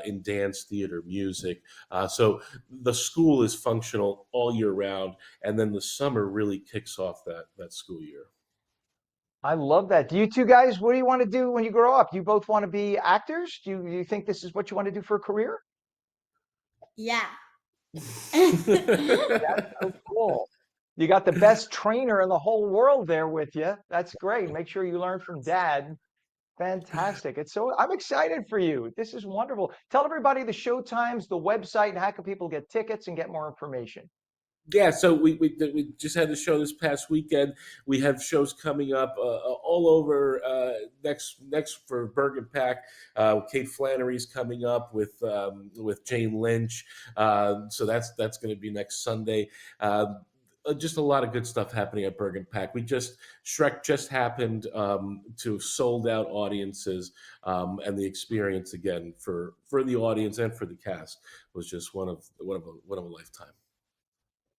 in dance, theater, music. So the school is functional all year round, and then the summer really kicks off that school year. I love that. Do you two guys, what do you want to do when you grow up? You both want to be actors? Do you think this is what you want to do for a career? Yeah. That's so cool. You got the best trainer in the whole world there with you. That's great. Make sure you learn from Dad. Fantastic. I'm excited for you. This is wonderful. Tell everybody the show times, the website, and how can people get tickets and get more information? Yeah, so we just had the show this past weekend. We have shows coming up all over next for Bergen Pack. Kate Flannery's coming up with Jane Lynch. So that's going to be next Sunday. Just a lot of good stuff happening at Bergen Pack. Shrek just happened to sold out audiences, and the experience again for the audience and for the cast was just one of a lifetime.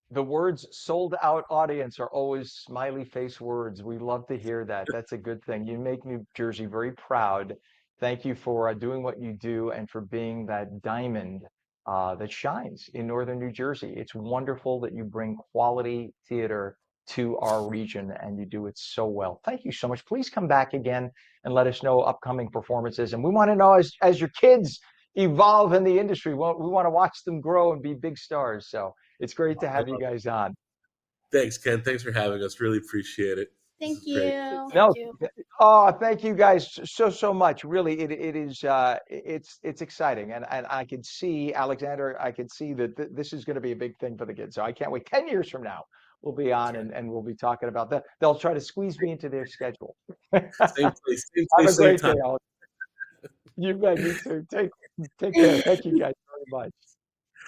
The words sold out audience are always smiley face words. We love to hear that. That's a good thing. You make New Jersey very proud. Thank you for doing what you do and for being that diamond that shines in northern New Jersey. It's wonderful that you bring quality theater to our region, and you do it so well. Thank you so much. Please come back again and let us know upcoming performances. And we want to know, as your kids evolve in the industry, we want to watch them grow and be big stars. So it's great to have you guys on. Thanks, Ken. Thanks for having us. Really appreciate it. Thank you. No, Thank you. oh, thank you guys so much. Really, it is it's exciting, and I can see, Alexander, I can see that this is going to be a big thing for the kids. So I can't wait. 10 years from now, we'll be on and we'll be talking about that. They'll try to squeeze me into their schedule. Same place, Have a same great time. day, Alex. You bet. You too. Take care. Thank you guys very much.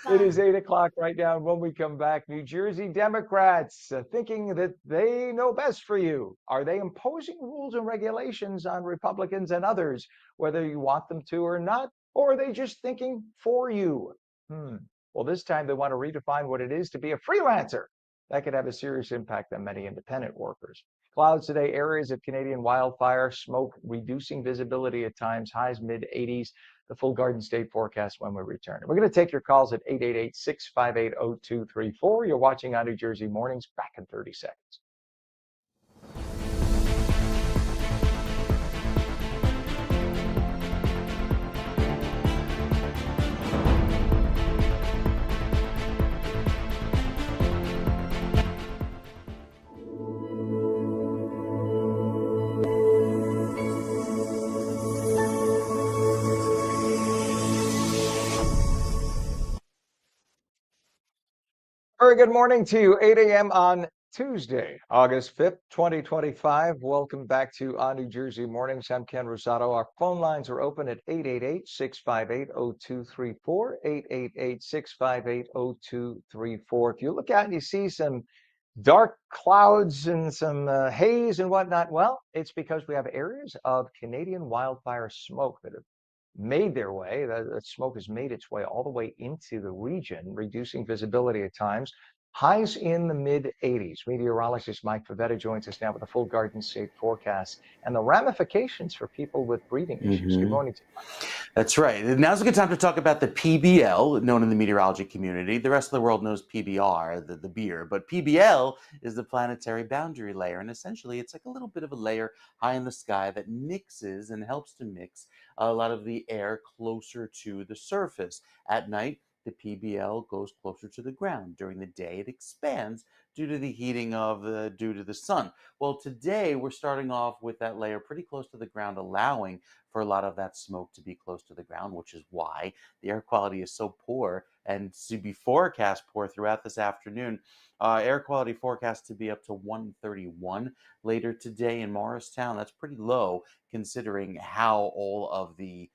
It is Bye. 8 o'clock right now. And when we come back, New Jersey Democrats thinking that they know best for you. Are they imposing rules and regulations on Republicans and others, whether you want them to or not? Or are they just thinking for you? Well, this time they want to redefine what it is to be a freelancer. That could have a serious impact on many independent workers. Clouds today, areas of Canadian wildfire, smoke reducing visibility at times, highs mid 80s. The full Garden State forecast when we return. We're going to take your calls at 888-658-0234. You're watching on New Jersey Mornings. Back in 30 seconds. Very good morning to you. 8 a.m. on Tuesday, August 5th, 2025. Welcome back to On New Jersey Mornings. I'm Ken Rosato. Our phone lines are open at 888-658-0234, 888-658-0234. If you look out and you see some dark clouds and some haze and whatnot, well, it's because we have areas of Canadian wildfire smoke that have made their way. That smoke has made its way all the way into the region, reducing visibility at times. Highs in the mid 80s. Meteorologist Mike Favetta joins us now with a full Garden State forecast and the ramifications for people with breathing issues. Good morning to you, Mike. That's right. Now's a good time to talk about the PBL, known in the meteorology community. The rest of the world knows PBR, the beer, but PBL is the planetary boundary layer. And essentially, it's like a little bit of a layer high in the sky that mixes and helps to mix a lot of the air closer to the surface. At night, the PBL goes closer to the ground. During the day, it expands due to the heating due to the sun. Well, today we're starting off with that layer pretty close to the ground, allowing for a lot of that smoke to be close to the ground, which is why the air quality is so poor and to be forecast poor throughout this afternoon. Air quality forecast to be up to 131 later today in Morristown. That's pretty low considering how all of the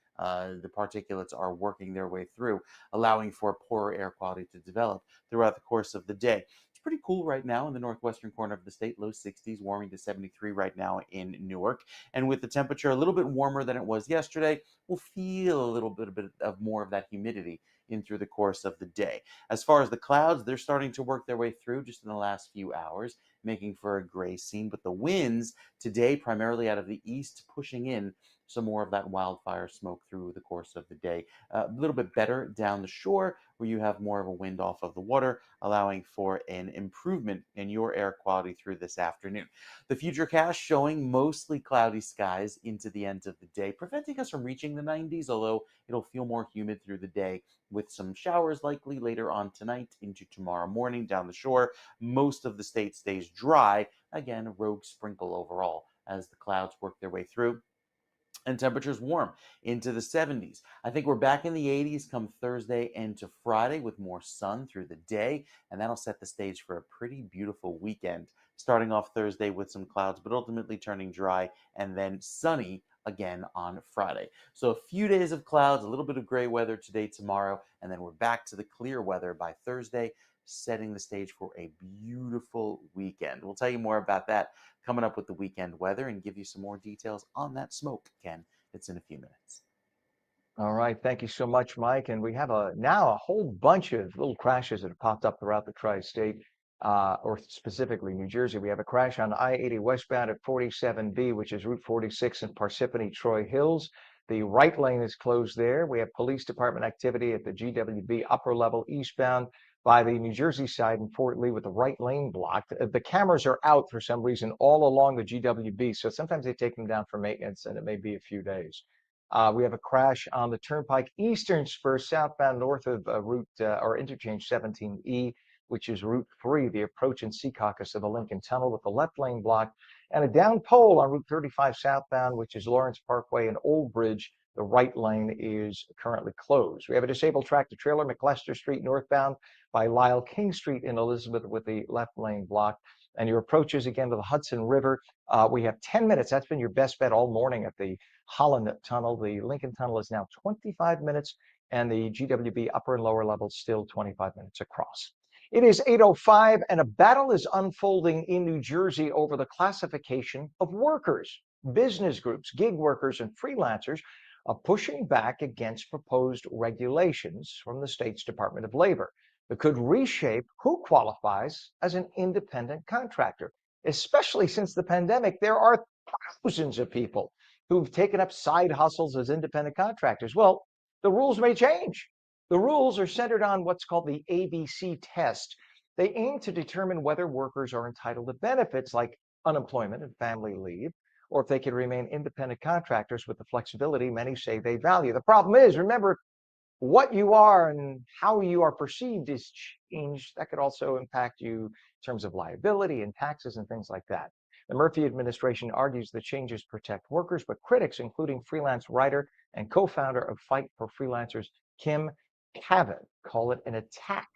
particulates are working their way through, allowing for poorer air quality to develop throughout the course of the day. It's pretty cool right now in the northwestern corner of the state, low 60s, warming to 73 right now in Newark. And with the temperature a little bit warmer than it was yesterday, we'll feel a little bit of more of that humidity in through the course of the day. As far as the clouds, they're starting to work their way through just in the last few hours, making for a gray scene. But the winds today, primarily out of the east, pushing in some more of that wildfire smoke through the course of the day. A little bit better down the shore where you have more of a wind off of the water, allowing for an improvement in your air quality through this afternoon. The futurecast showing mostly cloudy skies into the end of the day, preventing us from reaching the 90s, although it'll feel more humid through the day with some showers likely later on tonight into tomorrow morning down the shore. Most of the state stays dry. Again, a rogue sprinkle overall as the clouds work their way through. And temperatures warm into the 70s. I think we're back in the 80s come Thursday into Friday with more sun through the day, and that'll set the stage for a pretty beautiful weekend. Starting off Thursday with some clouds, but ultimately turning dry and then sunny again on Friday. So a few days of clouds, a little bit of gray weather today, tomorrow, and then we're back to the clear weather by Thursday, setting the stage for a beautiful weekend. We'll tell you more about that coming up with the weekend weather and give you some more details on that smoke, Ken. It's in a few minutes. All right. Thank you so much, Mike. And we have now a whole bunch of little crashes that have popped up throughout the tri-state, or specifically New Jersey. We have a crash on I-80 westbound at 47B, which is Route 46 in Parsippany, Troy Hills. The right lane is closed there. We have police department activity at the GWB upper level eastbound by the New Jersey side in Fort Lee with the right lane blocked. The cameras are out for some reason all along the GWB, so sometimes they take them down for maintenance, and it may be a few days. We have a crash on the Turnpike Eastern Spur southbound north of or interchange 17E, which is Route 3, the approach in Secaucus of the Lincoln Tunnel with the left lane blocked, and a down pole on Route 35 southbound, which is Lawrence Parkway and Old Bridge. The right lane is currently closed. We have a disabled tractor trailer, McLester Street northbound by Lyle King Street in Elizabeth with the left lane blocked. And your approaches again to the Hudson River. We have 10 minutes. That's been your best bet all morning at the Holland Tunnel. The Lincoln Tunnel is now 25 minutes and the GWB upper and lower levels still 25 minutes across. It is 8:05, and a battle is unfolding in New Jersey over the classification of workers. Business groups, gig workers, and freelancers are pushing back against proposed regulations from the state's Department of Labor that could reshape who qualifies as an independent contractor. Especially since the pandemic, there are thousands of people who've taken up side hustles as independent contractors. Well, the rules may change. The rules are centered on what's called the ABC test. They aim to determine whether workers are entitled to benefits like unemployment and family leave, or if they can remain independent contractors with the flexibility many say they value. The problem is, remember, what you are and how you are perceived is changed. That could also impact you in terms of liability and taxes and things like that. The Murphy administration argues the changes protect workers, but critics, including freelance writer and co-founder of Fight for Freelancers, Kim Cavett, call it an attack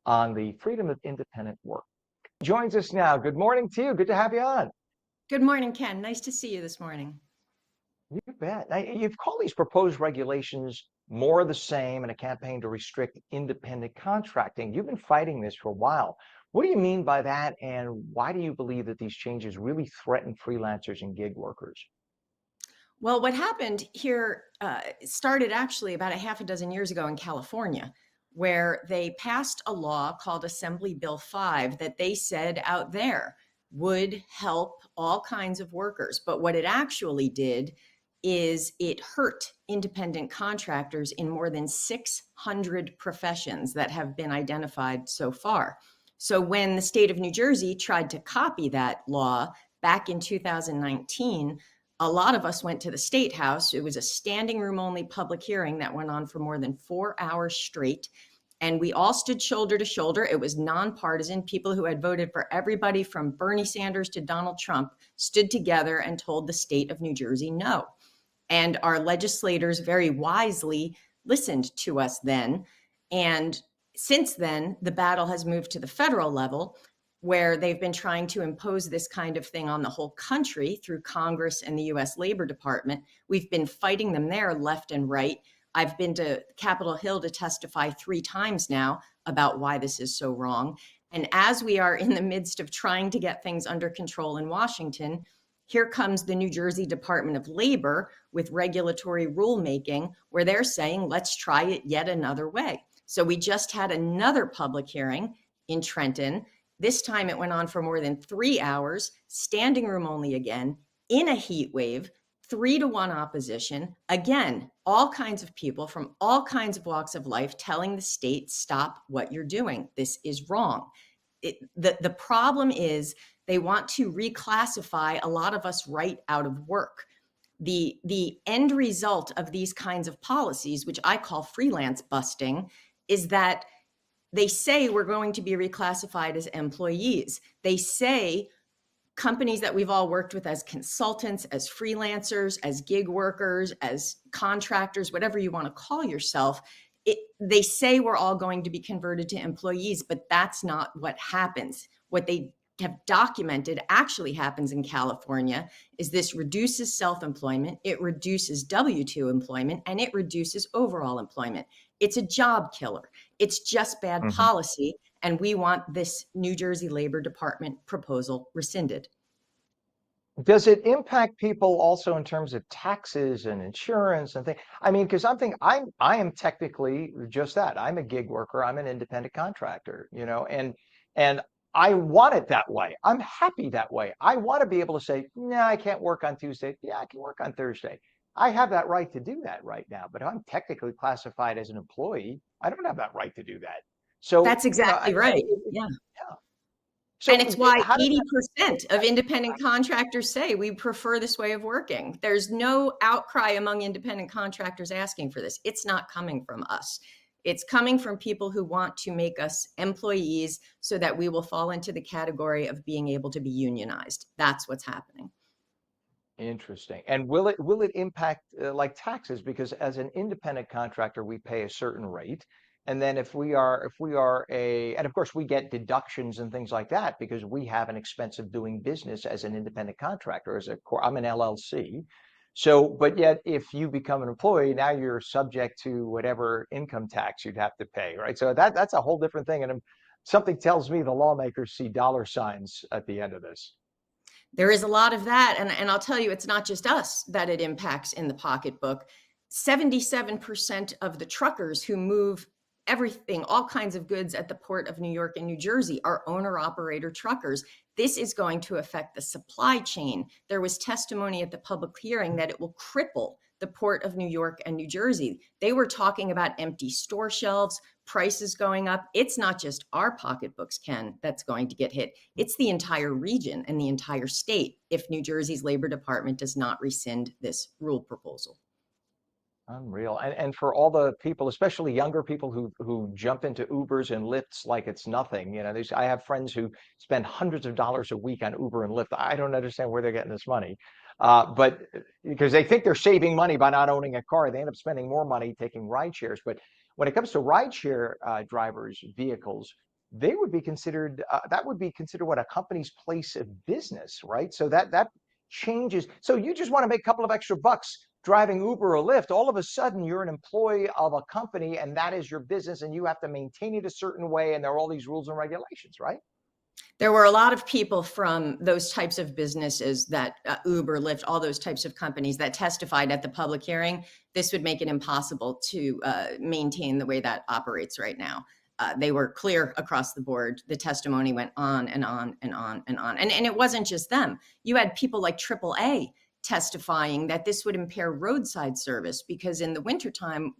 on the freedom of independent work. Joins us now. Good morning to you. Good to have you on. Good morning, Ken. Nice to see you this morning. You bet. Now, you've called these proposed regulations more of the same in a campaign to restrict independent contracting. You've been fighting this for a while. What do you mean by that, and why do you believe that these changes really threaten freelancers and gig workers? Well, what happened here started actually about a half a dozen years ago in California, where they passed a law called Assembly Bill 5 that they said out there would help all kinds of workers. But what it actually did is it hurt independent contractors in more than 600 professions that have been identified so far. So when the state of New Jersey tried to copy that law back in 2019, a lot of us went to the State House. It was a standing room only public hearing that went on for more than 4 hours straight. And we all stood shoulder to shoulder. It was nonpartisan. People who had voted for everybody from Bernie Sanders to Donald Trump stood together and told the state of New Jersey no. And our legislators very wisely listened to us then. And since then, the battle has moved to the federal level, where they've been trying to impose this kind of thing on the whole country through Congress and the U.S. Labor Department. We've been fighting them there left and right. I've been to Capitol Hill to testify 3 times now about why this is so wrong. And as we are in the midst of trying to get things under control in Washington, here comes the New Jersey Department of Labor with regulatory rulemaking where they're saying, let's try it yet another way. So we just had another public hearing in Trenton. This time it went on for more than 3 hours, standing room only again, in a heat wave, 3-1 opposition. Again, all kinds of people from all kinds of walks of life telling the state, stop what you're doing. This is wrong. The problem is they want to reclassify a lot of us right out of work. The end result of these kinds of policies, which I call freelance busting, is that they say we're going to be reclassified as employees. They say companies that we've all worked with as consultants, as freelancers, as gig workers, as contractors, whatever you want to call yourself, they say we're all going to be converted to employees, but that's not what happens. What they have documented actually happens in California is this reduces self-employment, it reduces W-2 employment, and it reduces overall employment. It's a job killer. It's just bad policy. And we want this New Jersey Labor Department proposal rescinded. Does it impact people also in terms of taxes and insurance and things? I mean, because I am technically just that. I'm a gig worker. I'm an independent contractor, and I want it that way. I'm happy that way. I want to be able to say, no, I can't work on Tuesday. Yeah, I can work on Thursday. I have that right to do that right now, but I'm technically classified as an employee. I don't have that right to do that. So that's exactly right. Yeah. So and it's why 80% of independent contractors say we prefer this way of working. There's no outcry among independent contractors asking for this. It's not coming from us. It's coming from people who want to make us employees so that we will fall into the category of being able to be unionized. That's what's happening. Interesting. And will it impact like taxes? Because as an independent contractor, we pay a certain rate. And then if we are and of course we get deductions and things like that because we have an expense of doing business as an independent contractor. I'm an LLC. So, but yet if you become an employee, now you're subject to whatever income tax you'd have to pay, right? So that's a whole different thing. And something tells me the lawmakers see dollar signs at the end of this. There is a lot of that. And I'll tell you, it's not just us that it impacts in the pocketbook. 77% of the truckers who move everything, all kinds of goods at the port of New York and New Jersey are owner-operator truckers. This is going to affect the supply chain. There was testimony at the public hearing that it will cripple the port of New York and New Jersey. They were talking about empty store shelves, prices going up. It's not just our pocketbooks, Ken, that's going to get hit. It's the entire region and the entire state if New Jersey's Labor Department does not rescind this rule proposal. Unreal. And for all the people, especially younger people who jump into Ubers and Lyfts like it's nothing, you know, I have friends who spend hundreds of dollars a week on Uber and Lyft. I don't understand where they're getting this money. But because they think they're saving money by not owning a car, they end up spending more money taking ride shares. But when it comes to rideshare drivers' vehicles, they would be considered, that would be considered what, a company's place of business, right? So that changes. So you just want to make a couple of extra bucks driving Uber or Lyft. All of a sudden you're an employee of a company and that is your business and you have to maintain it a certain way. And there are all these rules and regulations, right? There were a lot of people from those types of businesses that Uber, Lyft, all those types of companies that testified at the public hearing. This would make it impossible to maintain the way that operates right now. They were clear across the board. The testimony went on and on and on and on. And it wasn't just them. You had people like AAA testifying that this would impair roadside service because in the wintertime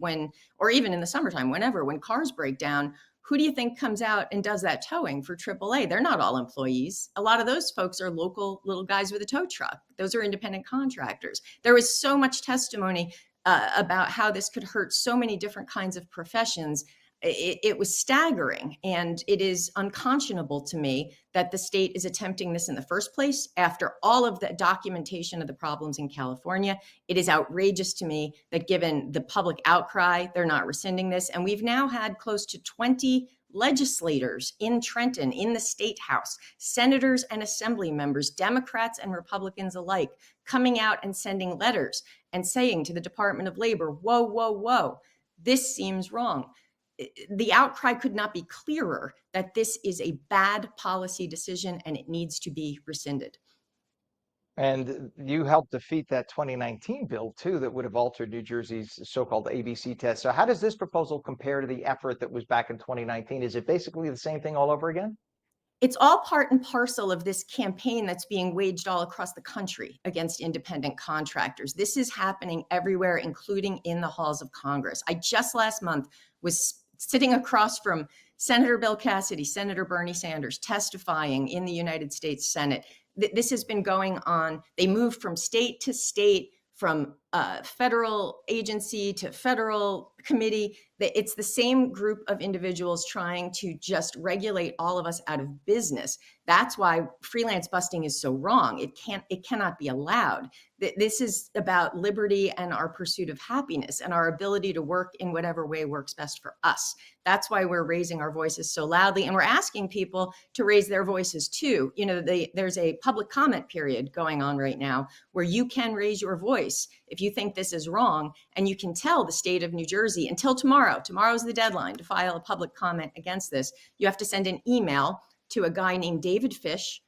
or even in the summertime, when cars break down, who do you think comes out and does that towing for AAA? They're not all employees. A lot of those folks are local little guys with a tow truck. Those are independent contractors. There was so much testimony about how this could hurt so many different kinds of professions. It was staggering, and it is unconscionable to me that the state is attempting this in the first place after all of the documentation of the problems in California. It is outrageous to me that given the public outcry, they're not rescinding this. And we've now had close to 20 legislators in Trenton, in the state house, senators and assembly members, Democrats and Republicans alike, coming out and sending letters and saying to the Department of Labor, whoa, whoa, whoa, this seems wrong. The outcry could not be clearer that this is a bad policy decision and it needs to be rescinded. And you helped defeat that 2019 bill, too, that would have altered New Jersey's so-called ABC test. So how does this proposal compare to the effort that was back in 2019? Is it basically the same thing all over again? It's all part and parcel of this campaign that's being waged all across the country against independent contractors. This is happening everywhere, including in the halls of Congress. I just last month was sitting across from Senator Bill Cassidy, Senator Bernie Sanders, testifying in the United States Senate. This has been going on. They moved from state to state, from federal agency to federal committee. It's the same group of individuals trying to just regulate all of us out of business. That's why freelance busting is so wrong. It cannot be allowed. This is about liberty and our pursuit of happiness and our ability to work in whatever way works best for us. That's why we're raising our voices so loudly, and we're asking people to raise their voices too. You know, there's a public comment period going on right now where you can raise your voice if you think this is wrong, and you can tell the state of New Jersey until tomorrow. Tomorrow's the deadline to file a public comment against this. You have to send an email to a guy named David Fish.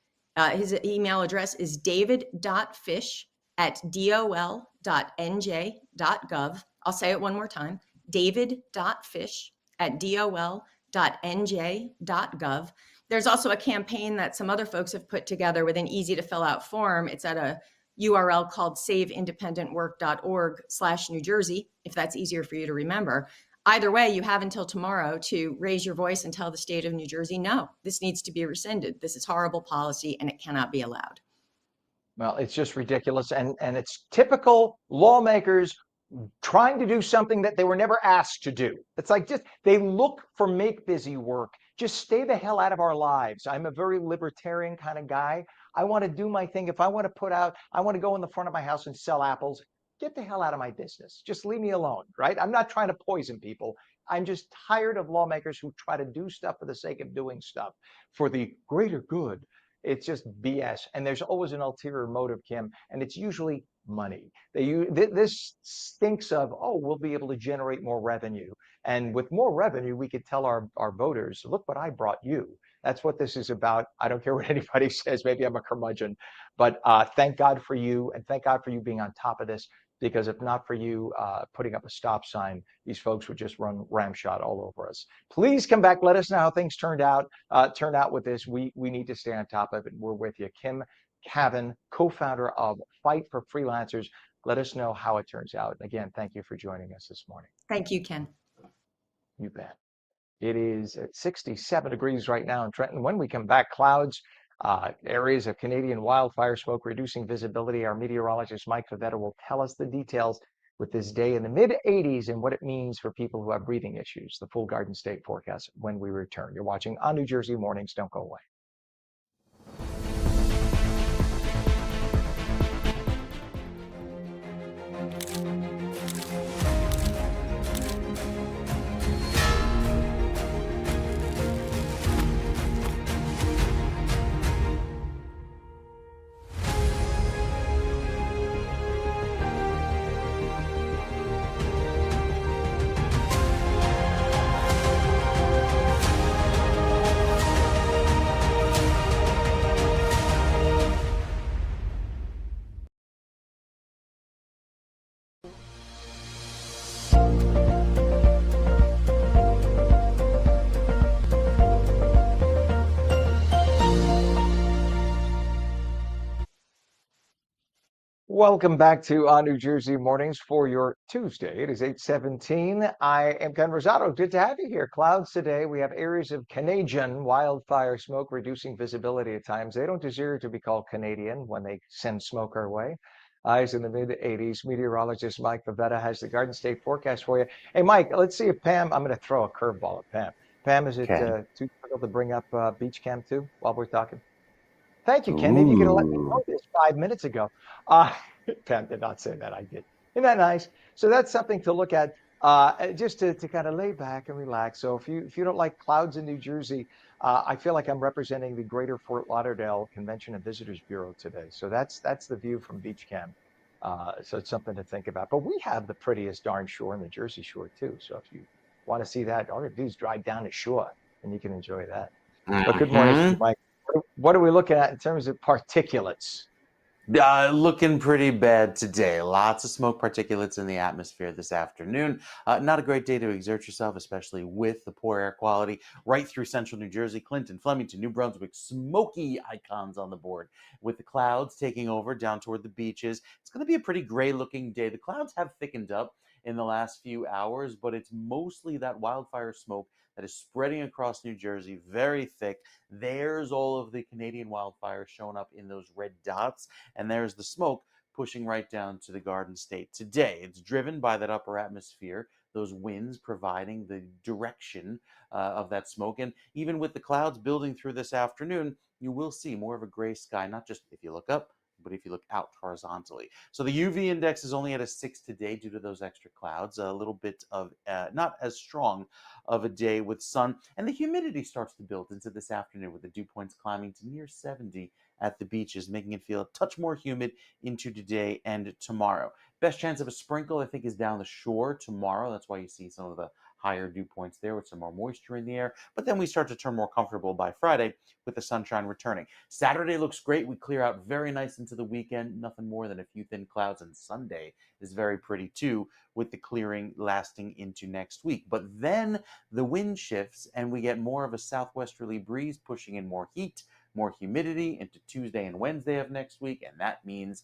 His email address is david.fish@dol.nj.gov. I'll say it one more time, david.fish@dol.nj.gov. There's also a campaign that some other folks have put together with an easy to fill out form. It's at a URL called saveindependentwork.org/New Jersey, if that's easier for you to remember. Either way, you have until tomorrow to raise your voice and tell the state of New Jersey, no, this needs to be rescinded. This is horrible policy and it cannot be allowed. Well, it's just ridiculous. And it's typical lawmakers trying to do something that they were never asked to do. It's like they look for make busy work. Just stay the hell out of our lives. I'm a very libertarian kind of guy. I want to do my thing. If I want to I want to go in the front of my house and sell apples, get the hell out of my business. Just leave me alone, right? I'm not trying to poison people. I'm just tired of lawmakers who try to do stuff for the sake of doing stuff for the greater good. It's just BS. And there's always an ulterior motive, Kim, and it's usually money. This stinks of, oh, we'll be able to generate more revenue. And with more revenue, we could tell our voters, look what I brought you. That's what this is about. I don't care what anybody says. Maybe I'm a curmudgeon, but thank God for you, and thank God for you being on top of this. Because if not for you putting up a stop sign, these folks would just run ramshot all over us. Please come back. Let us know how things turned out. With this. We need to stay on top of it. We're with you, Kim Cavan, co-founder of Fight for Freelancers. Let us know how it turns out. Again, thank you for joining us this morning. Thank you, Ken. You bet. It is at 67 degrees right now in Trenton. When we come back, clouds, areas of Canadian wildfire smoke reducing visibility. Our meteorologist, Mike Favetta, will tell us the details with this day in the mid 80s and what it means for people who have breathing issues. The full Garden State forecast when we return. You're watching on New Jersey Mornings. Don't go away. Welcome back to On New Jersey Mornings for your Tuesday. It is 8:17. I am Ken Rosato. Good to have you here. Clouds today. We have areas of Canadian wildfire smoke reducing visibility at times. They don't deserve to be called Canadian when they send smoke our way. Highs in the mid 80s. Meteorologist Mike Favetta has the Garden State forecast for you. Hey, Mike, let's see if Pam, I'm going to throw a curveball at Pam. Pam, is it Okay. too difficult to bring up beach cam too while we're talking? Thank you, Ken. Maybe you could have let me know this 5 minutes ago. Uh, Pam did not say that. I did. Isn't that nice? So that's something to look at, just to kind of lay back and relax. So if you don't like clouds in New Jersey, I feel like I'm representing the Greater Fort Lauderdale Convention and Visitors Bureau today. So that's the view from Beach Cam. So it's something to think about. But we have the prettiest darn shore in the Jersey Shore too. So if you want to see that, all you have to do is drive down the shore and you can enjoy that. But good morning to you, Mike. What are we looking at in terms of particulates? Looking pretty bad today. Lots of smoke particulates in the atmosphere this afternoon. Not a great day to exert yourself, especially with the poor air quality right through central New Jersey, Clinton, Flemington, New Brunswick. Smoky icons on the board with the clouds taking over down toward the beaches. It's going to be a pretty gray looking day. The clouds have thickened up in the last few hours, but it's mostly that wildfire smoke that is spreading across New Jersey, very thick. There's all of the Canadian wildfires showing up in those red dots, and there's the smoke pushing right down to the Garden State today. It's driven by that upper atmosphere, those winds providing the direction of that smoke. And even with the clouds building through this afternoon, you will see more of a gray sky, not just if you look up, but if you look out horizontally. So the UV index is only at a 6 today due to those extra clouds, a little bit of not as strong of a day with sun. And the humidity starts to build into this afternoon with the dew points climbing to near 70 at the beaches, making it feel a touch more humid into today and tomorrow. Best chance of a sprinkle, I think, is down the shore tomorrow. That's why you see some of the higher dew points there with some more moisture in the air. But then we start to turn more comfortable by Friday with the sunshine returning. Saturday looks great. We clear out very nice into the weekend. Nothing more than a few thin clouds. And Sunday is very pretty too, with the clearing lasting into next week. But then the wind shifts and we get more of a southwesterly breeze pushing in more heat, more humidity into Tuesday and Wednesday of next week. And that means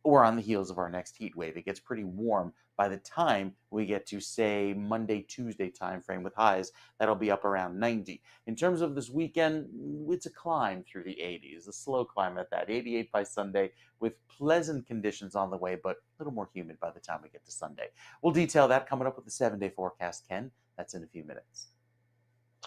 we're on the heels of our next heat wave. It gets pretty warm by the time we get to, say, Monday, Tuesday timeframe with highs that'll be up around 90. In terms of this weekend, it's a climb through the 80s, a slow climb at that. 88 by Sunday with pleasant conditions on the way, but a little more humid by the time we get to Sunday. We'll detail that coming up with the 7-day forecast, Ken. That's in a few minutes.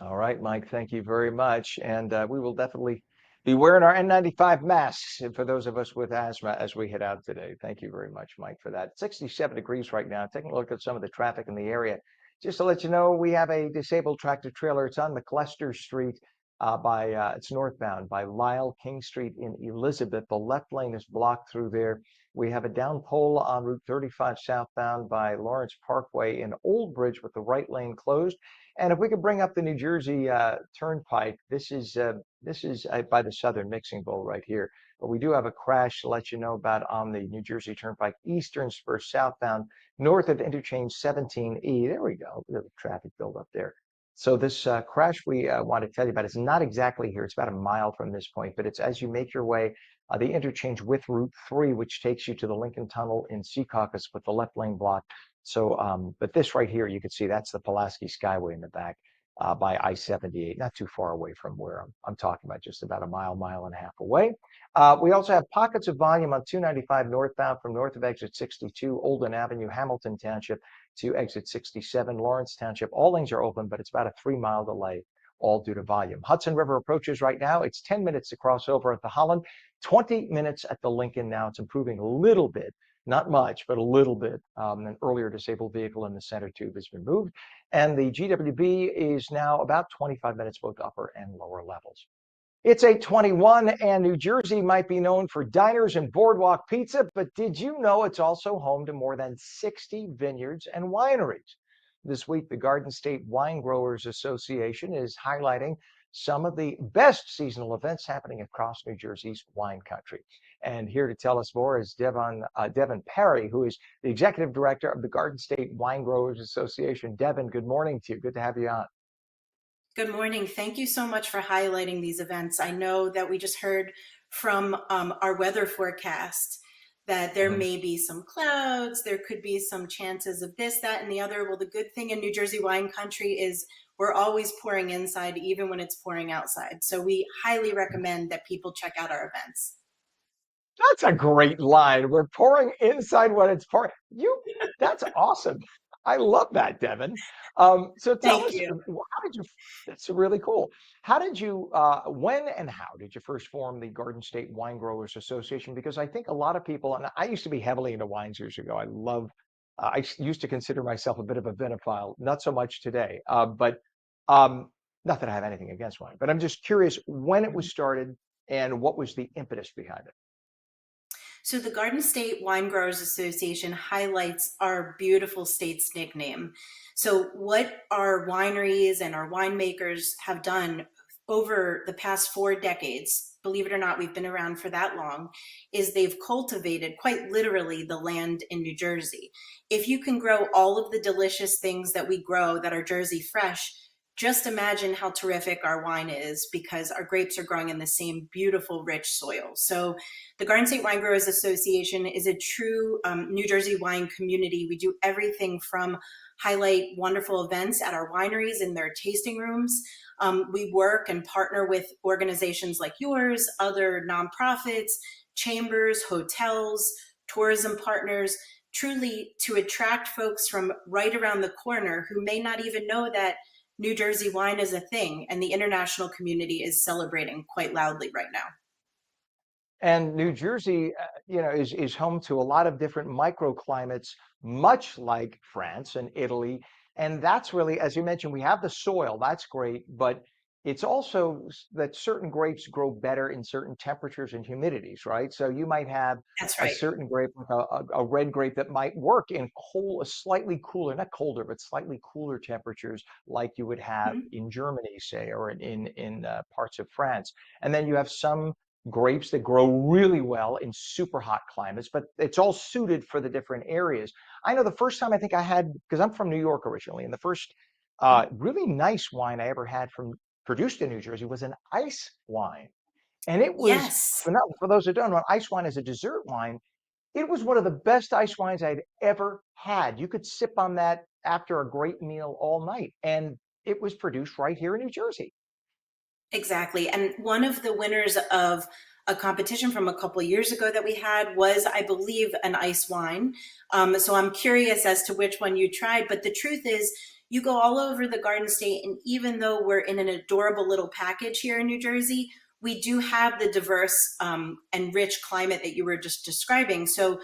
All right, Mike, thank you very much. And we will definitely be wearing our N95 masks for those of us with asthma as we head out today. Thank you very much, Mike, for that. 67 degrees right now. Taking a look at some of the traffic in the area. Just to let you know, we have a disabled tractor trailer. It's on McLester Street. it's northbound by Lyle King Street in Elizabeth. The left lane is blocked through there. We have a down pole on Route 35 southbound by Lawrence Parkway in Old Bridge with the right lane closed. And if we could bring up the New Jersey Turnpike, this is by the Southern Mixing Bowl right here. But we do have a crash to let you know about on the New Jersey Turnpike Eastern Spur southbound north of interchange 17E. There we go. Look at the traffic buildup there. So this crash we want to tell you about is not exactly here. It's about a mile from this point, but it's as you make your way the interchange with Route 3, which takes you to the Lincoln Tunnel in Secaucus with the left lane blocked. So, but this right here, you can see that's the Pulaski Skyway in the back by I-78, not too far away from where I'm talking about, just about a mile and a half away. We also have pockets of volume on 295 northbound from north of exit 62, Olden Avenue, Hamilton Township to exit 67, Lawrence Township. All lanes are open, but it's about a 3-mile delay, all due to volume. Hudson River approaches right now. It's 10 minutes to cross over at the Holland, 20 minutes at the Lincoln now. It's improving a little bit, not much, but a little bit. An earlier disabled vehicle in the center tube has been moved. And the GWB is now about 25 minutes, both upper and lower levels. It's 8:21, and New Jersey might be known for diners and boardwalk pizza, but did you know it's also home to more than 60 vineyards and wineries? This week, the Garden State Wine Growers Association is highlighting some of the best seasonal events happening across New Jersey's wine country. And here to tell us more is Devon Perry, who is the executive director of the Garden State Wine Growers Association. Devon, good morning to you. Good to have you on. Good morning. Thank you so much for highlighting these events. I know that we just heard from our weather forecast that there may be some clouds, there could be some chances of this, that, and the other. Well, the good thing in New Jersey wine country is we're always pouring inside, even when it's pouring outside. So we highly recommend that people check out our events. That's a great line. We're pouring inside when it's pouring. That's awesome. I love that, Devon. So tell us, how did you, that's really cool. How did you, when and how did you first form the Garden State Wine Growers Association? Because I think a lot of people, and I used to be heavily into wines years ago. I used to consider myself a bit of a vinophile, not so much today, but not that I have anything against wine, but I'm just curious when it was started and what was the impetus behind it. So the Garden State Wine Growers Association highlights our beautiful state's nickname. So what our wineries and our winemakers have done over the past 4 decades, believe it or not, we've been around for that long, is they've cultivated quite literally the land in New Jersey. If you can grow all of the delicious things that we grow that are Jersey fresh, just imagine how terrific our wine is, because our grapes are growing in the same beautiful, rich soil. So the Garden State Wine Growers Association is a true New Jersey wine community. We do everything from highlight wonderful events at our wineries in their tasting rooms. We work and partner with organizations like yours, other nonprofits, chambers, hotels, tourism partners, truly to attract folks from right around the corner who may not even know that New Jersey wine is a thing, and the international community is celebrating quite loudly right now. And New Jersey, is home to a lot of different microclimates, much like France and Italy. And that's really, as you mentioned, we have the soil, that's great, but it's also that certain grapes grow better in certain temperatures and humidities, right? So you might have a certain grape, like a red grape that might work in slightly cooler, not colder, but slightly cooler temperatures like you would have in Germany, say, or in parts of France. And then you have some grapes that grow really well in super hot climates, but it's all suited for the different areas. I know the first time I think I had, because I'm from New York originally, and the first really nice wine I ever had produced in New Jersey was an ice wine. And it was, for those who don't know, ice wine is a dessert wine. It was one of the best ice wines I'd ever had. You could sip on that after a great meal all night. And it was produced right here in New Jersey. Exactly. And one of the winners of a competition from a couple of years ago that we had was, I believe, an ice wine. So I'm curious as to which one you tried. But the truth is, you go all over the Garden State, and even though we're in an adorable little package here in New Jersey, we do have the diverse and rich climate that you were just describing. So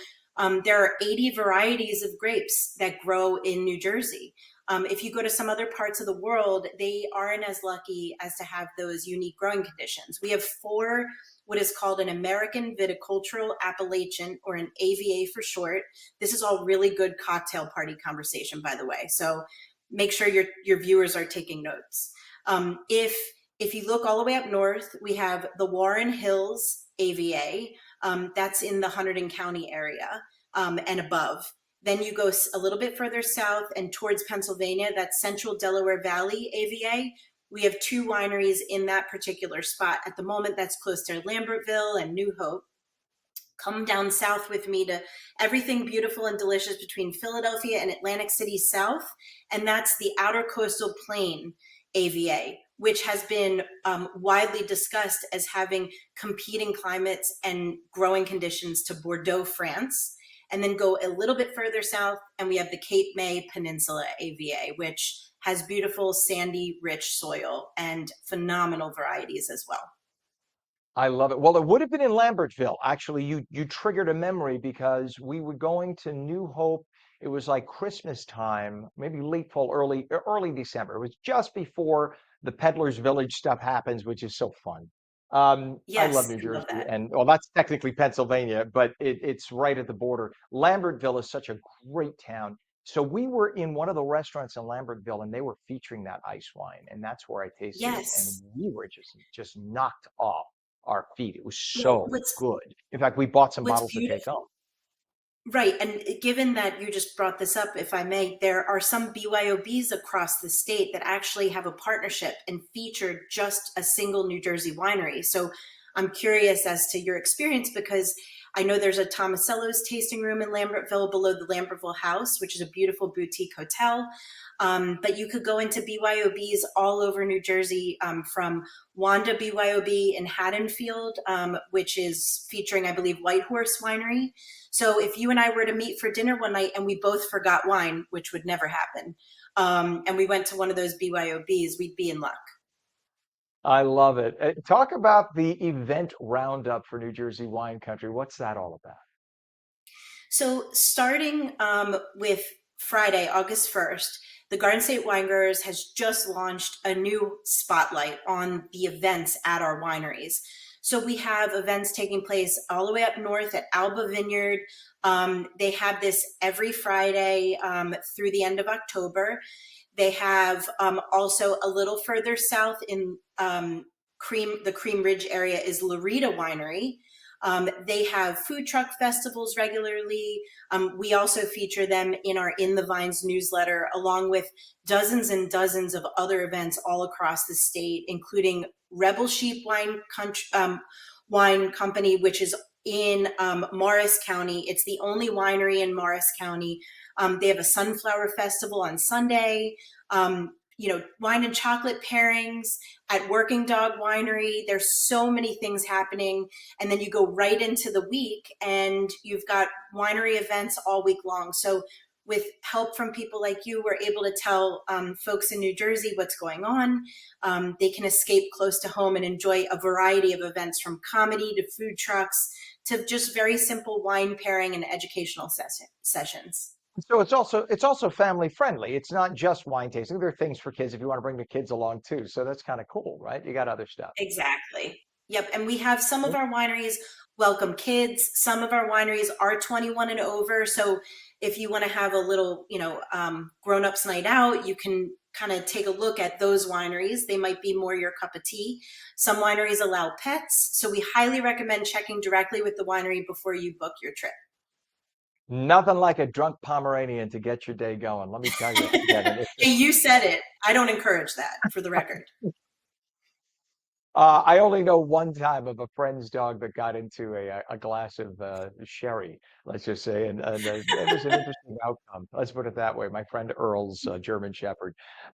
there are 80 varieties of grapes that grow in New Jersey. If you go to some other parts of the world, they aren't as lucky as to have those unique growing conditions. We have 4 what is called an American Viticultural Appellation, or an AVA for short. This is all really good cocktail party conversation, by the way. So make sure your viewers are taking notes. If you look all the way up north, we have the Warren Hills AVA. That's in the Hunterdon County area and above. Then you go a little bit further south and towards Pennsylvania, that's Central Delaware Valley AVA. We have 2 wineries in that particular spot. At the moment, that's close to Lambertville and New Hope. Come down south with me to everything beautiful and delicious between Philadelphia and Atlantic City South, and that's the Outer Coastal Plain AVA, which has been widely discussed as having competing climates and growing conditions to Bordeaux, France. And then go a little bit further south, and we have the Cape May Peninsula AVA, which has beautiful, sandy, rich soil and phenomenal varieties as well. I love it. Well, it would have been in Lambertville. Actually, you triggered a memory because we were going to New Hope. It was like Christmas time, maybe late fall, early December. It was just before the Peddler's Village stuff happens, which is so fun. I love Yes, New I love Jersey, that. and well, that's technically Pennsylvania, but it's right at the border. Lambertville is such a great town. So we were in one of the restaurants in Lambertville, and they were featuring that ice wine, and that's where I tasted it, and Yes. we were just knocked off our feet. It was Well, so good. In fact, we bought some what's bottles to take home. beautiful, right, and given that you just brought this up, if I may, there are some BYOBs across the state that actually have a partnership and feature just a single New Jersey winery. So I'm curious as to your experience, because I know there's a Tomasello's tasting room in Lambertville below the Lambertville House, which is a beautiful boutique hotel. But you could go into BYOBs all over New Jersey, from Wanda BYOB in Haddonfield, which is featuring, I believe, White Horse Winery. So if you and I were to meet for dinner one night and we both forgot wine, which would never happen, and we went to one of those BYOBs, we'd be in luck. I love it. Talk about the event roundup for New Jersey wine country. What's that all about? So starting with Friday, August 1st, the Garden State Winegrowers has just launched a new spotlight on the events at our wineries. So we have events taking place all the way up north at Alba Vineyard. They have this every Friday through the end of October. They have also a little further south in the Cream Ridge area is Loretta Winery. They have food truck festivals regularly. We also feature them in our In the Vines newsletter, along with dozens and dozens of other events all across the state, including Rebel Sheep Wine Company, which is in Morris County. It's the only winery in Morris County. They have a sunflower festival on Sunday. Wine and chocolate pairings at Working Dog Winery. There's so many things happening. And then you go right into the week and you've got winery events all week long. So with help from people like you, we're able to tell folks in New Jersey what's going on. They can escape close to home and enjoy a variety of events, from comedy to food trucks to just very simple wine pairing and educational sessions. So it's also family friendly. It's not just wine tasting. There are things for kids if you want to bring the kids along too. So that's kind of cool, right? You got other stuff. Exactly. Yep. And we have some of our wineries welcome kids. Some of our wineries are 21 and over. So if you want to have a little, grown-ups night out, you can kind of take a look at those wineries. They might be more your cup of tea. Some wineries allow pets. So we highly recommend checking directly with the winery before you book your trip. Nothing like a drunk Pomeranian to get your day going. Let me tell you, Kevin. Hey, you said it. I don't encourage that, for the record. I only know one time of a friend's dog that got into a glass of sherry, let's just say, and it was an interesting outcome. Let's put it that way. My friend Earl's German Shepherd.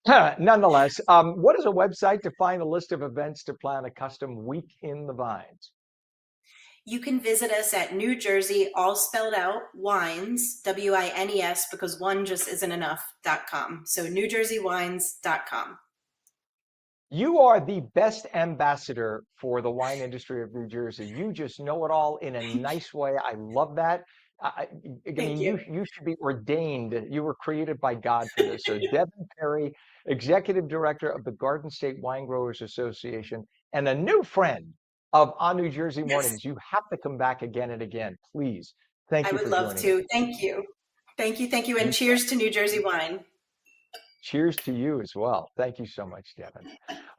Nonetheless, what is a website to find a list of events to plan a custom week in the vines? You can visit us at New Jersey, all spelled out, wines, WINES, because one just isn't enough.com. So NewJerseyWines.com. You are the best ambassador for the wine industry of New Jersey. You just know it all in a nice way. I love that. I Thank mean, you. you should be ordained. You were created by God for this. So Devin Perry, Executive Director of the Garden State Wine Growers Association, and a new friend of On New Jersey Yes, Mornings. You have to come back again and again, please. Thank I you would for love joining us. to. Thank you. Thank you. Thank you. And You cheers to New Jersey wine. Cheers to you as well. Thank you so much, Devin.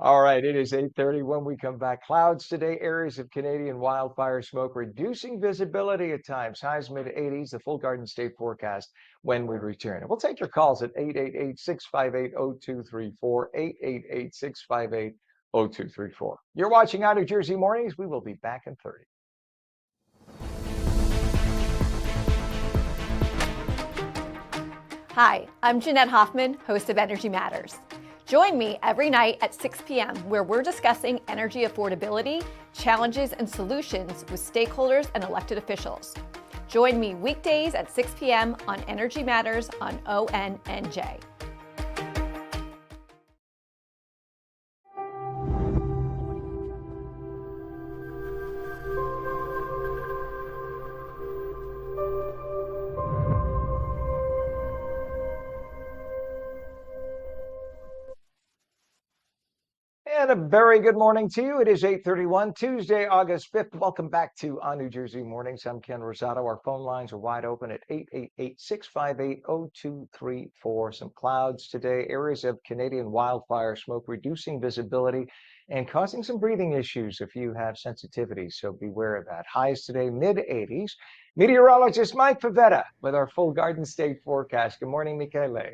All right, it is 8:30 when we come back. Clouds today, areas of Canadian wildfire smoke, reducing visibility at times, highs mid 80s, the full Garden State forecast when we return. And we'll take your calls at 888-658-0234, 888-658-0234. You're watching On New Jersey Mornings. We will be back in 30. Hi, I'm Jeanette Hoffman, host of Energy Matters. Join me every night at 6 p.m. where we're discussing energy affordability, challenges, and solutions with stakeholders and elected officials. Join me weekdays at 6 p.m. on Energy Matters on ONNJ. And a very good morning to you. It is 8:31, Tuesday, August 5th. Welcome back to On New Jersey Mornings. I'm Ken Rosato. Our phone lines are wide open at 888-658-0234. Some clouds today, areas of Canadian wildfire smoke reducing visibility and causing some breathing issues if you have sensitivity. So beware of that. Highs today, mid 80s. Meteorologist Mike Favetta with our full Garden State forecast. Good morning, Michele.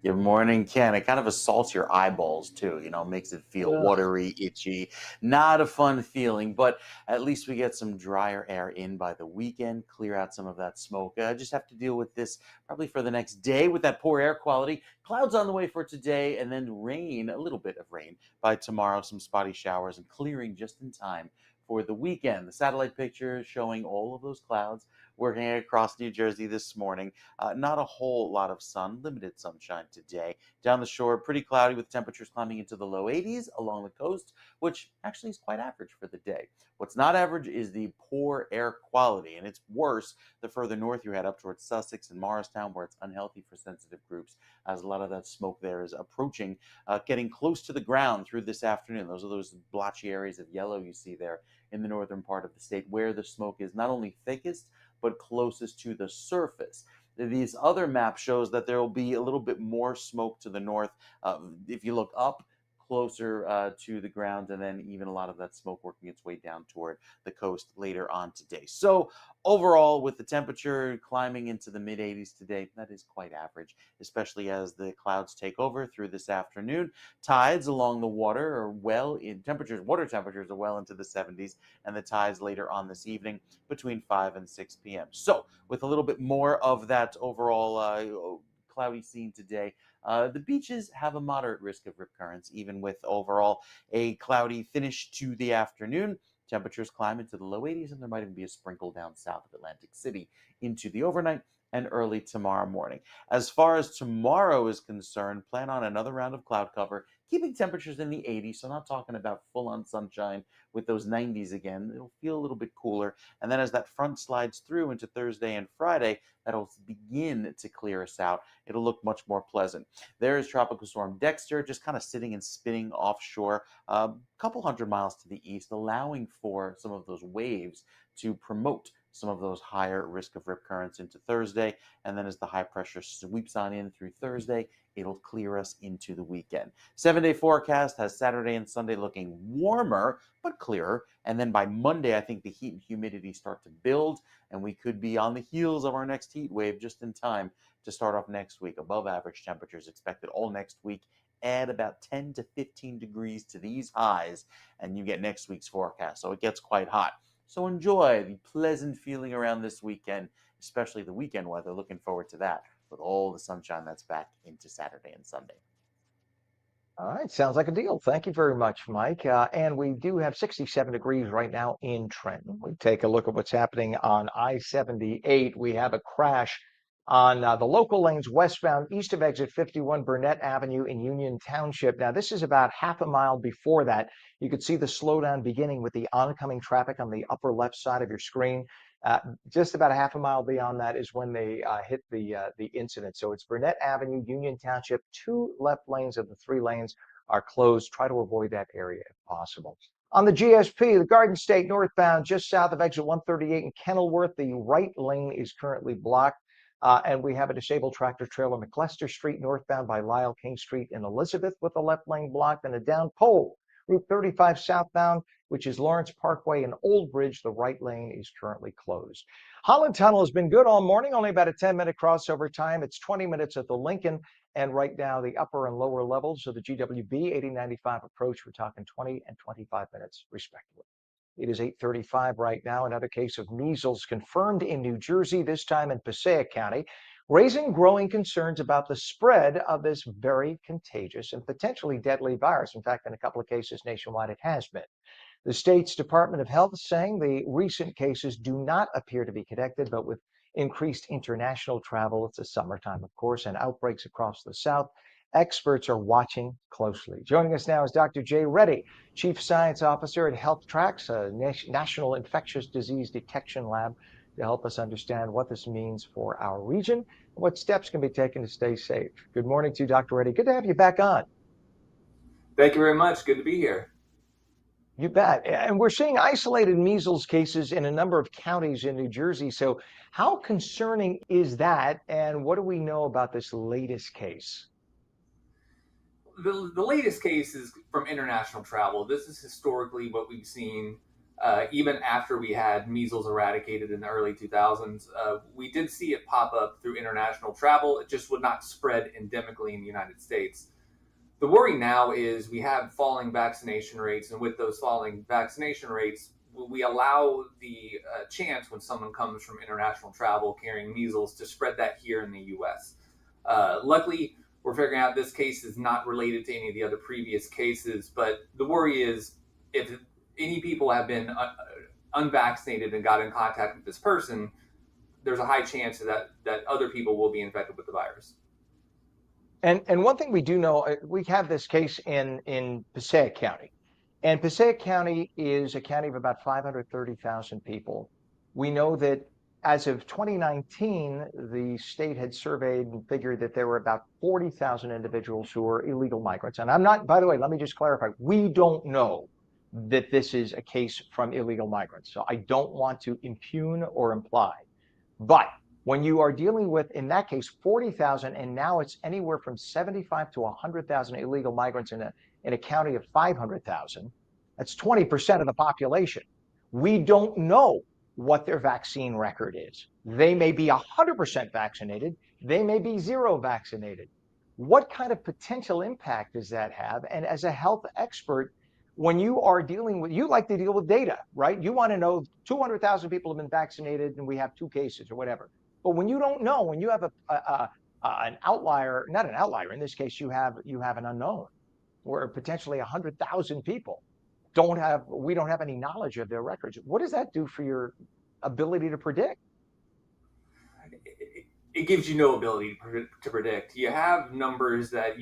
Good morning, Ken. It kind of assaults your eyeballs too, makes it feel Ugh. watery, itchy. Not a fun feeling, but at least we get some drier air in by the weekend, clear out some of that smoke. Just have to deal with this probably for the next day with that poor air quality. Clouds on the way for today, and then rain, a little bit of rain by tomorrow, some spotty showers and clearing just in time for the weekend. The satellite picture showing all of those clouds working across New Jersey this morning. Not a whole lot of sun, limited sunshine today. Down the shore, pretty cloudy with temperatures climbing into the low 80s along the coast, which actually is quite average for the day. What's not average is the poor air quality, and it's worse the further north you head up towards Sussex and Morristown, where it's unhealthy for sensitive groups, as a lot of that smoke there is approaching, getting close to the ground through this afternoon. Those are those blotchy areas of yellow you see there in the northern part of the state, where the smoke is not only thickest, but closest to the surface. These other map shows that there will be a little bit more smoke to the north. If you look up closer to the ground, and then even a lot of that smoke working its way down toward the coast later on today. So overall, with the temperature climbing into the mid 80s today, that is quite average, especially as the clouds take over through this afternoon. Tides along the water are water temperatures are well into the 70s, and the tides later on this evening between 5 and 6 p.m. So with a little bit more of that overall cloudy scene today, the beaches have a moderate risk of rip currents, even with overall a cloudy finish to the afternoon. Temperatures climb into the low 80s, and there might even be a sprinkle down south of Atlantic City into the overnight and early tomorrow morning. As far as tomorrow is concerned, plan on another round of cloud cover, keeping temperatures in the 80s, so not talking about full-on sunshine with those 90s again. It'll feel a little bit cooler, and then as that front slides through into Thursday and Friday, that'll begin to clear us out. It'll look much more pleasant. There is Tropical Storm Dexter, just kind of sitting and spinning offshore, a couple hundred miles to the east, allowing for some of those waves to promote some of those higher risk of rip currents into Thursday. And then as the high pressure sweeps on in through Thursday, it'll clear us into the weekend. 7-day forecast has Saturday and Sunday looking warmer, but clearer. And then by Monday, I think the heat and humidity start to build, and we could be on the heels of our next heat wave just in time to start off next week. Above average temperatures expected all next week. Add about 10 to 15 degrees to these highs, and you get next week's forecast. So it gets quite hot. So enjoy the pleasant feeling around this weekend, especially the weekend weather. Looking forward to that with all the sunshine that's back into Saturday and Sunday. All right, sounds like a deal. Thank you very much, Mike. And we do have 67 degrees right now in Trenton. We take a look at what's happening on I-78. We have a crash on the local lanes westbound east of exit 51 Burnett Avenue in Union Township. Now, this is about half a mile before that. You could see the slowdown beginning with the oncoming traffic on the upper left side of your screen. Just about a half a mile beyond that is when they hit the incident. So it's Burnett Avenue, Union Township. 2 left lanes of the 3 lanes are closed. Try to avoid that area if possible. On the GSP, the Garden State northbound, just south of exit 138 in Kenilworth, the right lane is currently blocked. And we have a disabled tractor trailer, McLester Street northbound by Lyle King Street in Elizabeth with the left lane blocked, and a down pole. Route 35 southbound, which is Lawrence Parkway and Old Bridge, the right lane is currently closed. Holland Tunnel has been good all morning, only about a 10-minute crossover time. It's 20 minutes at the Lincoln, and right now the upper and lower levels of the GWB 8095 approach, we're talking 20 and 25 minutes respectively. It is 8:35 right now. Another case of measles confirmed in New Jersey, this time in Passaic County, raising growing concerns about the spread of this very contagious and potentially deadly virus. In fact, in a couple of cases nationwide, it has been. The state's Department of Health saying the recent cases do not appear to be connected, but with increased international travel, it's the summertime, of course, and outbreaks across the South, experts are watching closely. Joining us now is Dr. Jay Reddy, Chief Science Officer at HealthTrax, a national infectious disease detection lab, to help us understand what this means for our region and what steps can be taken to stay safe. Good morning to you, Dr. Reddy. Good to have you back on. Thank you very much. Good to be here. You bet. And we're seeing isolated measles cases in a number of counties in New Jersey. So how concerning is that? And what do we know about this latest case? The latest case is from international travel. This is historically what we've seen even after we had measles eradicated in the early 2000s. We did see it pop up through international travel. It just would not spread endemically in the United States. The worry now is we have falling vaccination rates, and with those falling vaccination rates, we allow the chance when someone comes from international travel carrying measles to spread that here in the U.S. Luckily, we're figuring out this case is not related to any of the other previous cases, but the worry is if any people have been unvaccinated and got in contact with this person, there's a high chance that other people will be infected with the virus. And one thing we do know, we have this case in Passaic County. And Passaic County is a county of about 530,000 people. We know that as of 2019, the state had surveyed and figured that there were about 40,000 individuals who were illegal migrants. And I'm not, by the way, let me just clarify, we don't know that this is a case from illegal migrants. So I don't want to impugn or imply. But when you are dealing with, in that case, 40,000, and now it's anywhere from 75 to 100,000 illegal migrants in a county of 500,000, that's 20% of the population. We don't know what their vaccine record is. They may be 100% vaccinated. They may be 0 vaccinated. What kind of potential impact does that have? And as a health expert, when you are dealing with, you like to deal with data, right? You want to know 200,000 people have been vaccinated and we have 2 cases or whatever. But when you don't know, when you have an outlier, not an outlier, in this case, you have an unknown, where potentially 100,000 people we don't have any knowledge of their records. What does that do for your ability to predict? It gives you no ability to predict. You have numbers that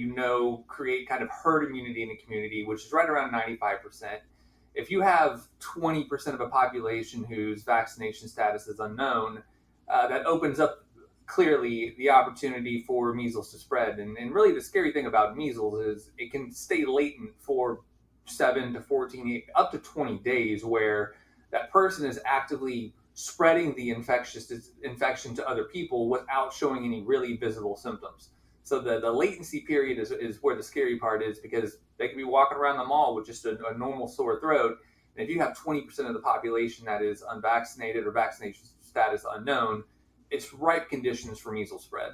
create kind of herd immunity in the community, which is right around 95%. If you have 20% of a population whose vaccination status is unknown, that opens up clearly the opportunity for measles to spread. And really the scary thing about measles is it can stay latent for 7 to 14, up to 20 days, where that person is actively spreading the infection to other people without showing any really visible symptoms. So the latency period is where the scary part is, because they could be walking around the mall with just a normal sore throat. And if you have 20% of the population that is unvaccinated or vaccination status unknown, it's ripe conditions for measles spread.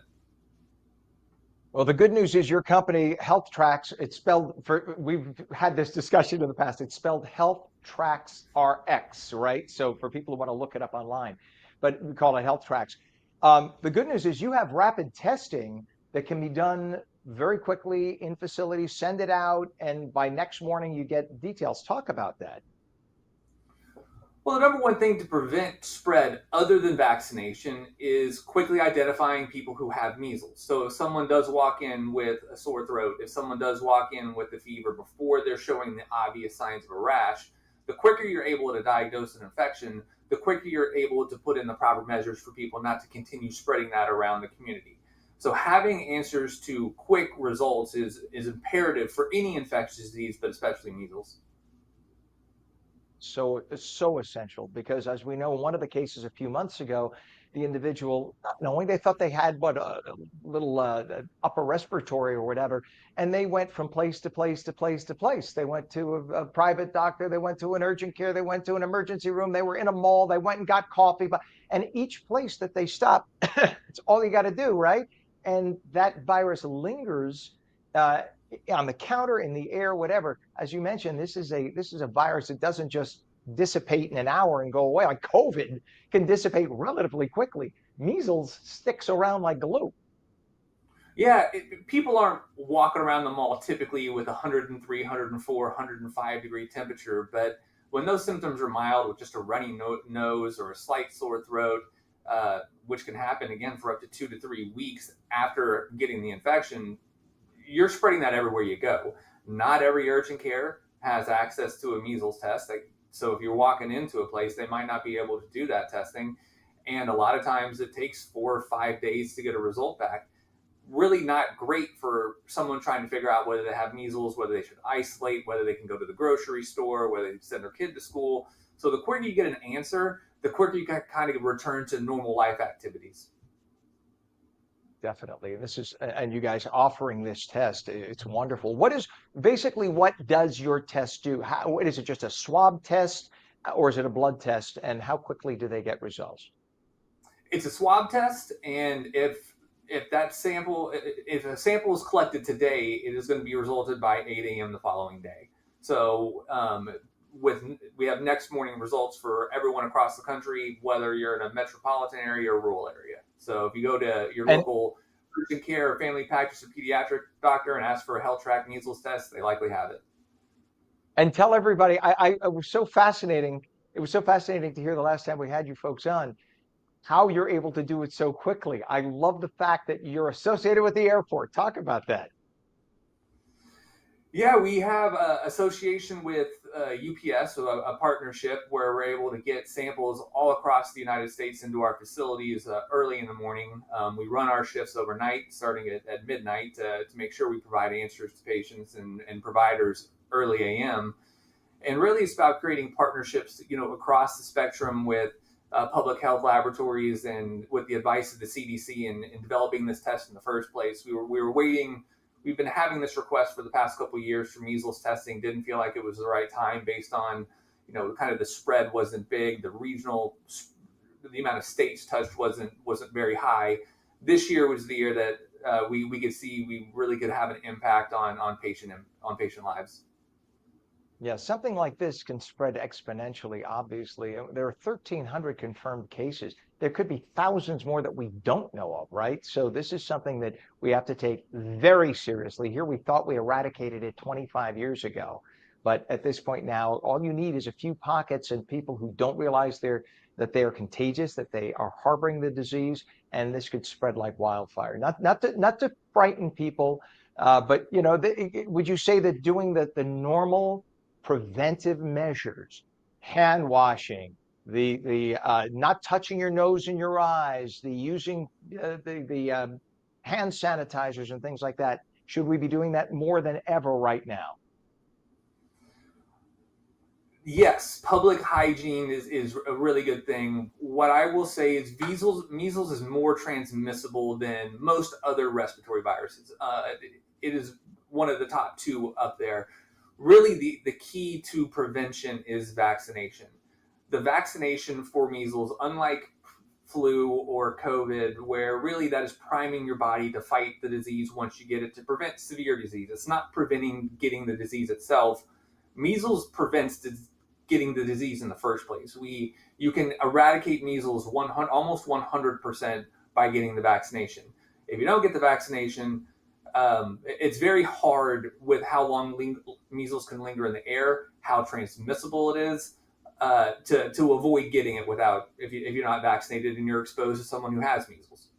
Well, the good news is your company, HealthTrax, it's spelled, we've had this discussion in the past, it's spelled HealthTrax RX, right? So for people who want to look it up online, but we call it HealthTrax. The good news is you have rapid testing that can be done very quickly in facilities, send it out, and by next morning you get details. Talk about that. Well, the number one thing to prevent spread other than vaccination is quickly identifying people who have measles. So if someone does walk in with a sore throat, if someone does walk in with a fever before they're showing the obvious signs of a rash, The quicker you're able to diagnose an infection, the quicker you're able to put in the proper measures for people not to continue spreading that around the community. So having answers to quick results is imperative for any infectious disease, but especially measles. So it's so essential because, as we know, in one of the cases a few months ago, the individual, not knowing, they thought they had a little upper respiratory or whatever, and they went from place to place to place to place. They went to a private doctor, they went to an urgent care, they went to an emergency room, they were in a mall, they went and got coffee, and each place that they stopped, it's all you got to do, right? And that virus lingers. On the counter, in the air, whatever. As you mentioned, this is a virus that doesn't just dissipate in an hour and go away. Like COVID can dissipate relatively quickly. Measles sticks around like glue. Yeah, people aren't walking around the mall typically with 103, 104, 105 degree temperature, but when those symptoms are mild with just a runny nose or a slight sore throat, which can happen again for up to 2 to 3 weeks after getting the infection, you're spreading that everywhere you go. Not every urgent care has access to a measles test. So if you're walking into a place, they might not be able to do that testing. And a lot of times it takes 4 or 5 days to get a result back. Really not great for someone trying to figure out whether they have measles, whether they should isolate, whether they can go to the grocery store, whether they can send their kid to school. So the quicker you get an answer, the quicker you can kind of return to normal life activities. Definitely. And you guys offering this test, it's wonderful. What does your test do? What is it, just a swab test or is it a blood test? And how quickly do they get results? It's a swab test. And if a sample is collected today, it is going to be resulted by 8 a.m. the following day. So we have next morning results for everyone across the country, whether you're in a metropolitan area or rural area. So if you go to your local urgent care or family practice or pediatric doctor and ask for a health track measles test, they likely have it. And tell everybody, it was so fascinating. It was so fascinating to hear the last time we had you folks on how you're able to do it so quickly. I love the fact that you're associated with the airport. Talk about that. Yeah, we have an association with UPS, so a partnership where we're able to get samples all across the United States into our facilities early in the morning. We run our shifts overnight, starting at midnight, to make sure we provide answers to patients and providers early AM. And really, it's about creating partnerships, across the spectrum with public health laboratories and with the advice of the CDC in developing this test in the first place. We were waiting. We've been having this request for the past couple of years for measles testing. Didn't feel like it was the right time based on, kind of the spread wasn't big. The amount of states touched wasn't very high. This year was the year that we could see we really could have an impact on patient lives. Yeah, something like this can spread exponentially, obviously. There are 1,300 confirmed cases. There could be thousands more that we don't know of, right? So this is something that we have to take very seriously. Here we thought we eradicated it 25 years ago. But at this point now, all you need is a few pockets and people who don't realize that they are contagious, that they are harboring the disease, and this could spread like wildfire. Not to frighten people, but would you say that doing the normal preventive measures, hand washing, the not touching your nose and your eyes, the using the hand sanitizers and things like that, should we be doing that more than ever right now? Yes, public hygiene is a really good thing. What I will say is measles is more transmissible than most other respiratory viruses. It is one of the top 2 up there. Really, the key to prevention is vaccination. The vaccination for measles, unlike flu or COVID, where really that is priming your body to fight the disease once you get it, to prevent severe disease. It's not preventing getting the disease itself. Measles prevents getting the disease in the first place. You can eradicate measles almost 100% by getting the vaccination. If you don't get the vaccination, it's very hard with how long measles can linger in the air, how transmissible it is, to avoid getting it if you're not vaccinated and you're exposed to someone who has measles.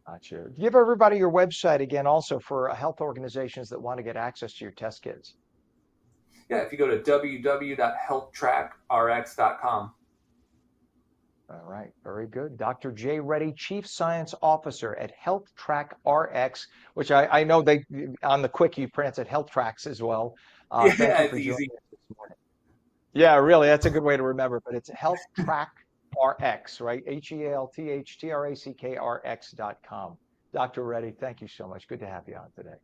Gotcha. Give everybody your website again, also for health organizations that want to get access to your test kits. Yeah, if you go to www.healthtrackrx.com. All right, very good. Dr. Jay Reddy, Chief Science Officer at Health Track RX, which I know they on the quick you pronounce it Health Tracks as well. Thank Yeah, you it's for joining easy. us this morning. Yeah, really, that's a good way to remember, but it's Health Track RX, right? HEALTHTRACKRX.com. Dr. Reddy, thank you so much. Good to have you on today.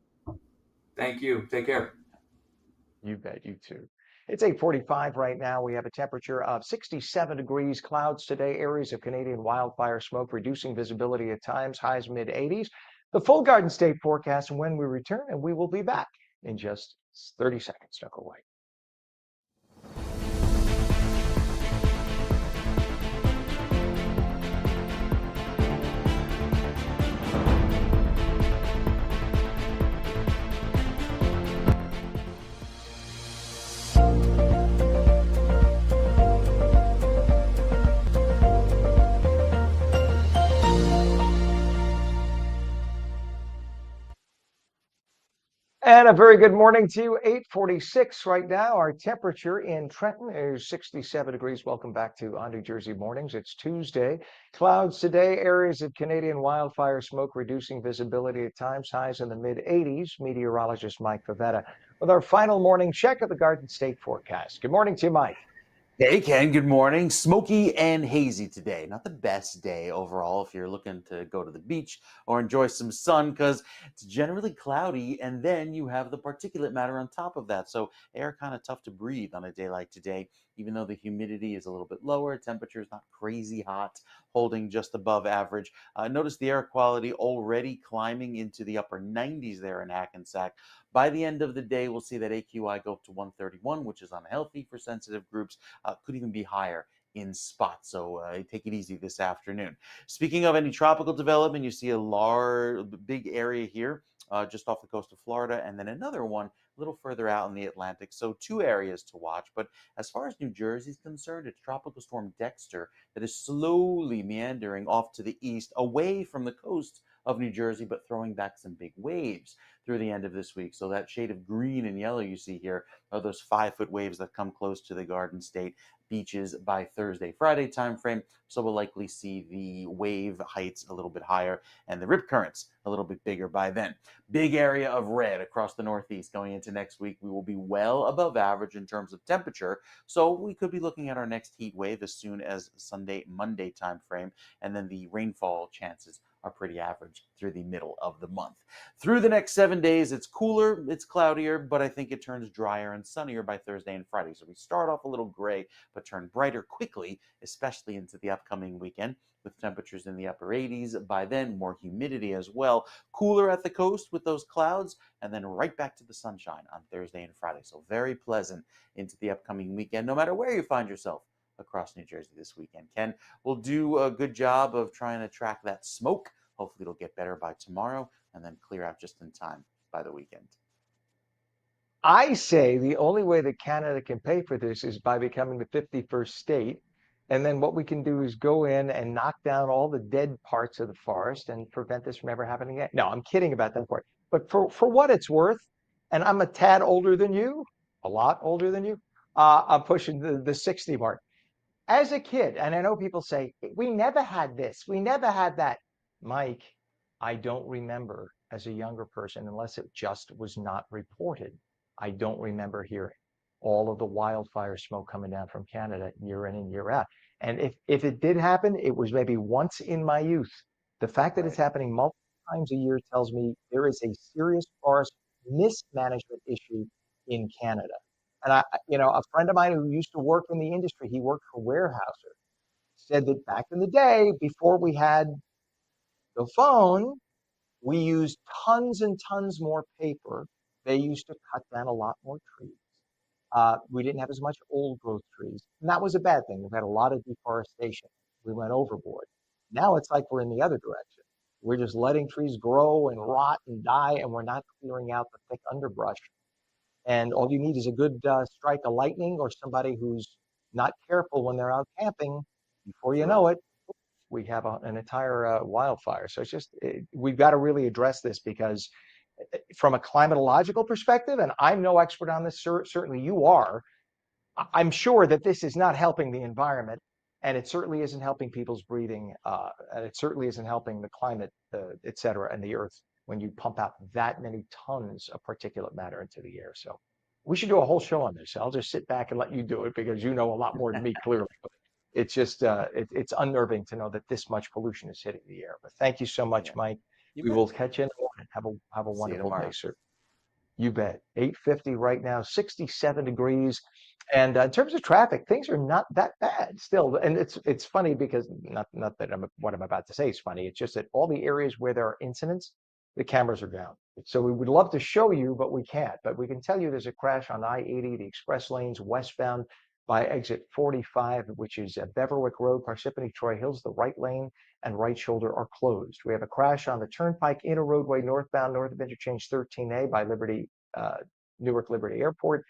Thank you. Take care. You bet, you too. It's 8:45 right now. We have a temperature of 67 degrees, clouds today, areas of Canadian wildfire smoke, reducing visibility at times, highs mid 80s. The full Garden State forecast when we return, and we will be back in just 30 seconds. Don't go away. And a very good morning to you. 8:46 right now. Our temperature in Trenton is 67 degrees. Welcome back to ONNJ Mornings. It's Tuesday. Clouds today, areas of Canadian wildfire smoke reducing visibility at times, highs in the mid 80s. Meteorologist Mike Favetta with our final morning check of the Garden State forecast. Good morning to you, Mike. Hey, Ken, good morning. Smoky and hazy today. Not the best day overall if you're looking to go to the beach or enjoy some sun because it's generally cloudy and then you have the particulate matter on top of that. So air kind of tough to breathe on a day like today, even though the humidity is a little bit lower. Temperature is not crazy hot, holding just above average. Notice the air quality already climbing into the upper 90s there in Hackensack. By the end of the day, we'll see that AQI go up to 131, which is unhealthy for sensitive groups. Could even be higher in spots. So take it easy this afternoon. Speaking of any tropical development, you see a big area here just off the coast of Florida, and then another one a little further out in the Atlantic. So two areas to watch. But as far as New Jersey is concerned, it's Tropical Storm Dexter that is slowly meandering off to the east, away from the coast of New Jersey, but throwing back some big waves through the end of this week. So that shade of green and yellow you see here are those 5-foot waves that come close to the Garden State beaches by Thursday, Friday timeframe. So we'll likely see the wave heights a little bit higher and the rip currents a little bit bigger by then. Big area of red across the Northeast going into next week. We will be well above average in terms of temperature. So we could be looking at our next heat wave as soon as Sunday, Monday timeframe. And then the rainfall chances are pretty average through the middle of the month. Through the next 7 days, it's cooler, it's cloudier, but I think it turns drier and sunnier by Thursday and Friday. So we start off a little gray, but turn brighter quickly, especially into the upcoming weekend, with temperatures in the upper 80s. By then, more humidity as well. Cooler at the coast with those clouds, and then right back to the sunshine on Thursday and Friday. So very pleasant into the upcoming weekend, no matter where you find yourself across New Jersey this weekend. Ken will do a good job of trying to track that smoke. Hopefully it'll get better by tomorrow and then clear out just in time by the weekend. I say the only way that Canada can pay for this is by becoming the 51st state. And then what we can do is go in and knock down all the dead parts of the forest and prevent this from ever happening again. No, I'm kidding about that part. But for what it's worth, and I'm a tad older than you, a lot older than you, I'm pushing the 60 mark. As a kid, and I know people say, we never had this, we never had that. Mike, I don't remember as a younger person, unless it just was not reported. I don't remember hearing all of the wildfire smoke coming down from Canada year in and year out. And if it did happen, it was maybe once in my youth. The fact that it's happening multiple times a year tells me there is a serious forest mismanagement issue in Canada. And a friend of mine who used to work in the industry, he worked for Weyerhaeuser, said that back in the day, before we had the phone, we used tons and tons more paper. They used to cut down a lot more trees. We didn't have as much old growth trees. And that was a bad thing. We've had a lot of deforestation. We went overboard. Now it's like we're in the other direction. We're just letting trees grow and rot and die, and we're not clearing out the thick underbrush. And all you need is a good strike of lightning or somebody who's not careful when they're out camping. Before you know it, we have an entire wildfire. So it's just we've got to really address this because from a climatological perspective, and I'm no expert on this, certainly you are, I'm sure that this is not helping the environment, and it certainly isn't helping people's breathing, and it certainly isn't helping the climate, et cetera, and the earth when you pump out that many tons of particulate matter into the air. So we should do a whole show on this. I'll just sit back and let you do it because you know a lot more than me, clearly. But it's just, it's unnerving to know that this much pollution is hitting the air. But thank you so much, Mike. You We bet. will catch you in the morning. Have a See you wonderful tomorrow. day, sir. You bet. 8:50 right now, 67 degrees. And in terms of traffic, things are not that bad still. And it's funny because not that what I'm about to say is funny. It's just that all the areas where there are incidents, the cameras are down. So we would love to show you, but we can't. But we can tell you there's a crash on I-80, the express lanes westbound by exit 45, which is Beverwick Road, Parsippany Troy Hills. The right lane and right shoulder are closed. We have a crash on the Turnpike Inner Roadway northbound north of interchange 13A by Newark Liberty Airport.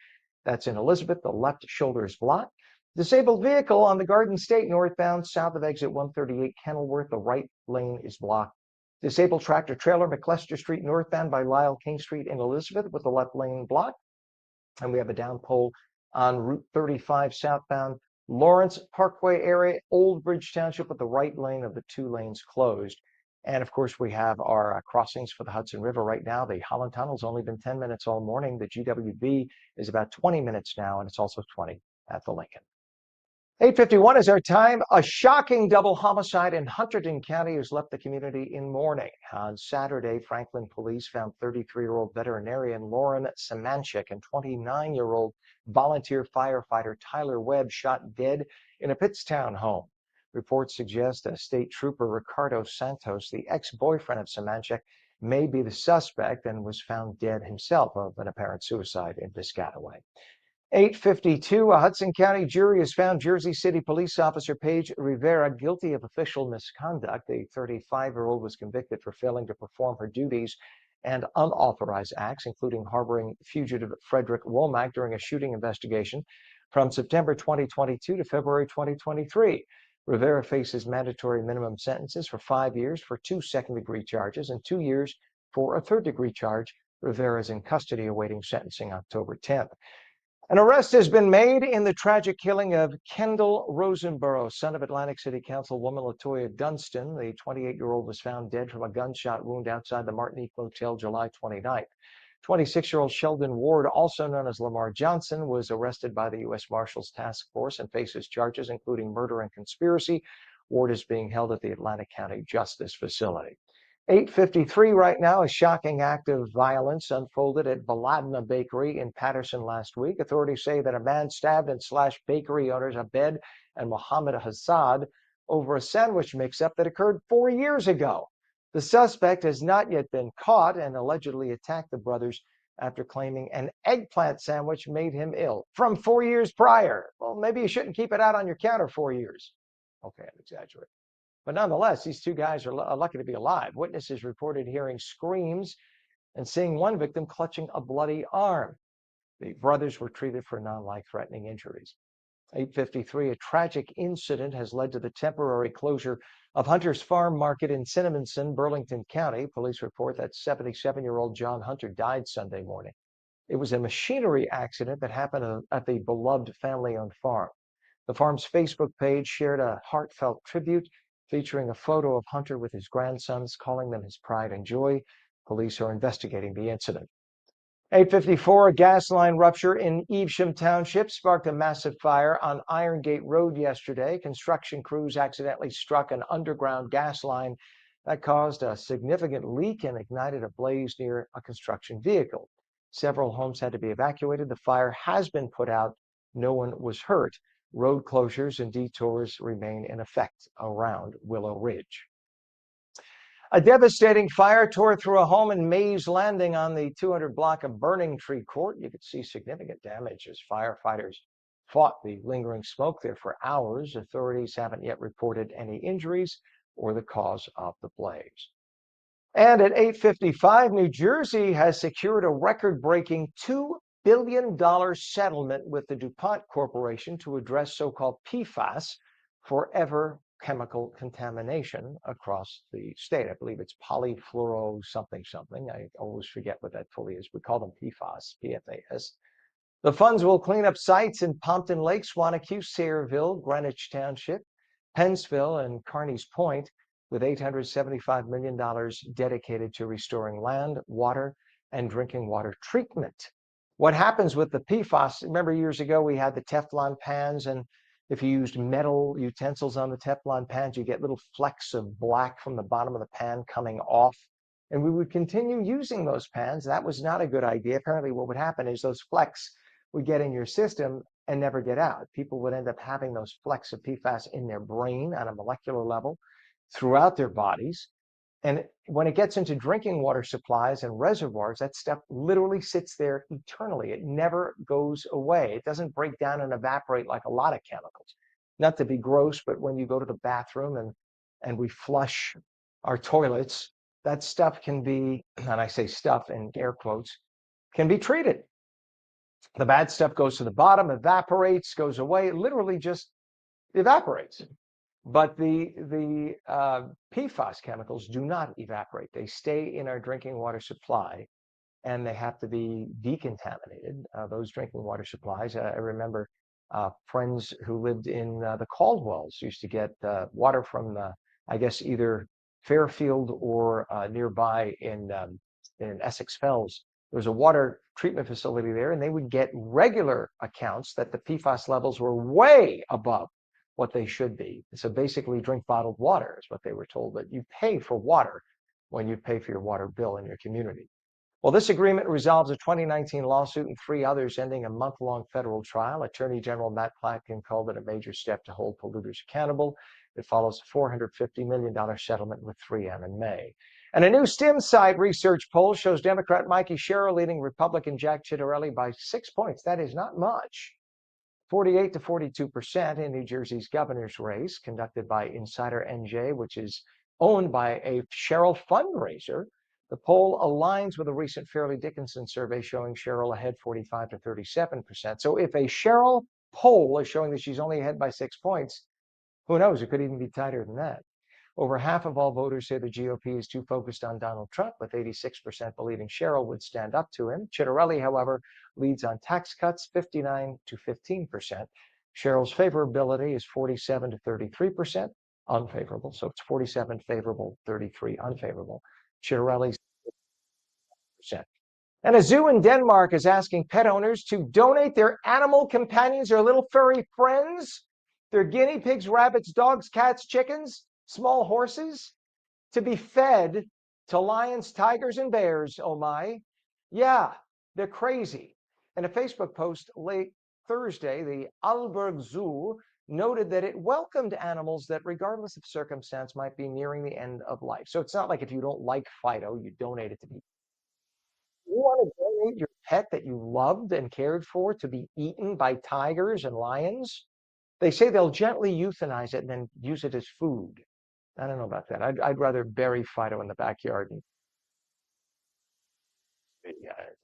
That's in Elizabeth. The left shoulder is blocked. Disabled vehicle on the Garden State northbound south of exit 138 Kenilworth. The right lane is blocked. Disabled tractor trailer McClester Street northbound by Lyle King Street in Elizabeth with the left lane blocked. And we have a down pole on Route 35 southbound Lawrence Parkway area, Old Bridge Township, with the right lane of the two lanes closed. And of course, we have our crossings for the Hudson River right now. The Holland Tunnel's only been 10 minutes all morning. The GWB is about 20 minutes now, and it's also 20 at the Lincoln. 8:51 is our time. A shocking double homicide in Hunterdon County has left the community in mourning. On Saturday, Franklin police found 33-year-old veterinarian Lauren Samanchik and 29-year-old volunteer firefighter Tyler Webb shot dead in a Pittstown home. Reports suggest a state trooper Ricardo Santos, the ex-boyfriend of Samanchik, may be the suspect and was found dead himself of an apparent suicide in Piscataway. 8:52, a Hudson County jury has found Jersey City police officer Paige Rivera guilty of official misconduct. The 35-year-old was convicted for failing to perform her duties and unauthorized acts, including harboring fugitive Frederick Womack during a shooting investigation from September 2022 to February 2023. Rivera faces mandatory minimum sentences for 5 years for 2 second-degree charges and 2 years for a third-degree charge. Rivera is in custody awaiting sentencing October 10th. An arrest has been made in the tragic killing of Kendall Rosenborough, son of Atlantic City Councilwoman LaToya Dunston. The 28-year-old was found dead from a gunshot wound outside the Martinique Motel July 29th. 26-year-old Sheldon Ward, also known as Lamar Johnson, was arrested by the U.S. Marshals Task Force and faces charges including murder and conspiracy. Ward is being held at the Atlantic County Justice Facility. 8:53 right now, a shocking act of violence unfolded at Baladna Bakery in Patterson last week. Authorities say that a man stabbed and slashed bakery owners Abed and Mohammed Hassad over a sandwich mix-up that occurred 4 years ago. The suspect has not yet been caught and allegedly attacked the brothers after claiming an eggplant sandwich made him ill from 4 years prior. Well, maybe you shouldn't keep it out on your counter 4 years. Okay, I'm exaggerating. But nonetheless, these two guys are lucky to be alive. Witnesses reported hearing screams and seeing one victim clutching a bloody arm. The brothers were treated for non-life-threatening injuries. 8:53, a tragic incident has led to the temporary closure of Hunter's Farm Market in Cinnaminson, Burlington County. Police report that 77-year-old John Hunter died Sunday morning. It was a machinery accident that happened at the beloved family-owned farm. The farm's Facebook page shared a heartfelt tribute featuring a photo of Hunter with his grandsons, calling them his pride and joy. Police are investigating the incident. 8:54, a gas line rupture in Evesham Township sparked a massive fire on Iron Gate Road yesterday. Construction crews accidentally struck an underground gas line that caused a significant leak and ignited a blaze near a construction vehicle. Several homes had to be evacuated. The fire has been put out. No one was hurt. Road closures and detours remain in effect around Willow Ridge. A devastating fire tore through a home in Mays Landing on the 200 block of Burning Tree Court. You could see significant damage as firefighters fought the lingering smoke there for hours. Authorities haven't yet reported any injuries or the cause of the blaze. And at 8:55, New Jersey has secured a record-breaking $2 billion settlement with the DuPont Corporation to address so-called PFAS forever chemical contamination across the state. I believe it's polyfluoro something something. I always forget what that fully is. We call them PFAS, PFAS. The funds will clean up sites in Pompton Lake, Swanacue, Sayreville, Greenwich Township, Pennsville, and Carneys Point, with $875 million dedicated to restoring land, water, and drinking water treatment. What happens with the PFAS? Remember years ago we had the Teflon pans, and if you used metal utensils on the Teflon pans, you get little flecks of black from the bottom of the pan coming off. And we would continue using those pans. That was not a good idea. Apparently what would happen is those flecks would get in your system and never get out. People would end up having those flecks of PFAS in their brain on a molecular level throughout their bodies. And when it gets into drinking water supplies and reservoirs, that stuff literally sits there eternally. It never goes away. It doesn't break down and evaporate like a lot of chemicals. Not to be gross, but when you go to the bathroom and we flush our toilets, that stuff can be, and I say stuff in air quotes, can be treated. The bad stuff goes to the bottom, evaporates, goes away. It literally just evaporates. But the PFAS chemicals do not evaporate. They stay in our drinking water supply, and they have to be decontaminated, those drinking water supplies. I remember friends who lived in the Caldwells used to get water from, I guess, either Fairfield or nearby in Essex Fells. There was a water treatment facility there, and they would get regular accounts that the PFAS levels were way above what they should be. So basically drink bottled water is what they were told, that you pay for water when you pay for your water bill in your community. Well, this agreement resolves a 2019 lawsuit and 3 others, ending a month-long federal trial. Attorney General Matt Platkin called it a major step to hold polluters accountable. It follows a $450 million settlement with 3M in May. And a new StimSide research poll shows Democrat Mikey Sherrill leading Republican Jack Ciattarelli by 6 points. That is not much. 48 to 42% in New Jersey's governor's race, conducted by Insider NJ, which is owned by a Sherrill fundraiser. The poll aligns with a recent Fairleigh Dickinson survey showing Sherrill ahead 45 to 37%. So if a Sherrill poll is showing that she's only ahead by 6 points, who knows? It could even be tighter than that. Over half of all voters say the GOP is too focused on Donald Trump, with 86% believing Sherrill would stand up to him. Ciattarelli, however, leads on tax cuts, 59 to 15%. Sherrill's favorability is 47 to 33% unfavorable. So it's 47 favorable, 33 unfavorable. Ciattarelli's percent. And a zoo in Denmark is asking pet owners to donate their animal companions, their little furry friends, their guinea pigs, rabbits, dogs, cats, chickens, small horses, to be fed to lions, tigers, and bears. Oh my. Yeah, they're crazy. In a Facebook post late Thursday, the Aalborg Zoo noted that it welcomed animals that, regardless of circumstance, might be nearing the end of life. So it's not like if you don't like Fido, you donate it to be. You want to donate your pet that you loved and cared for to be eaten by tigers and lions? They say they'll gently euthanize it and then use it as food. I don't know about that. I'd rather bury Fido in the backyard. And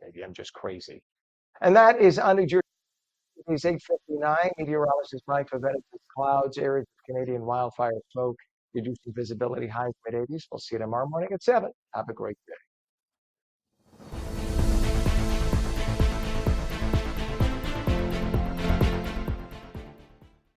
maybe I'm just crazy. And that is on New Jersey. It's 8:59. Meteorologist Mike Favetta says clouds, areas of Canadian wildfire smoke, reducing visibility, highs mid-80s. We'll see you tomorrow morning at 7. Have a great day.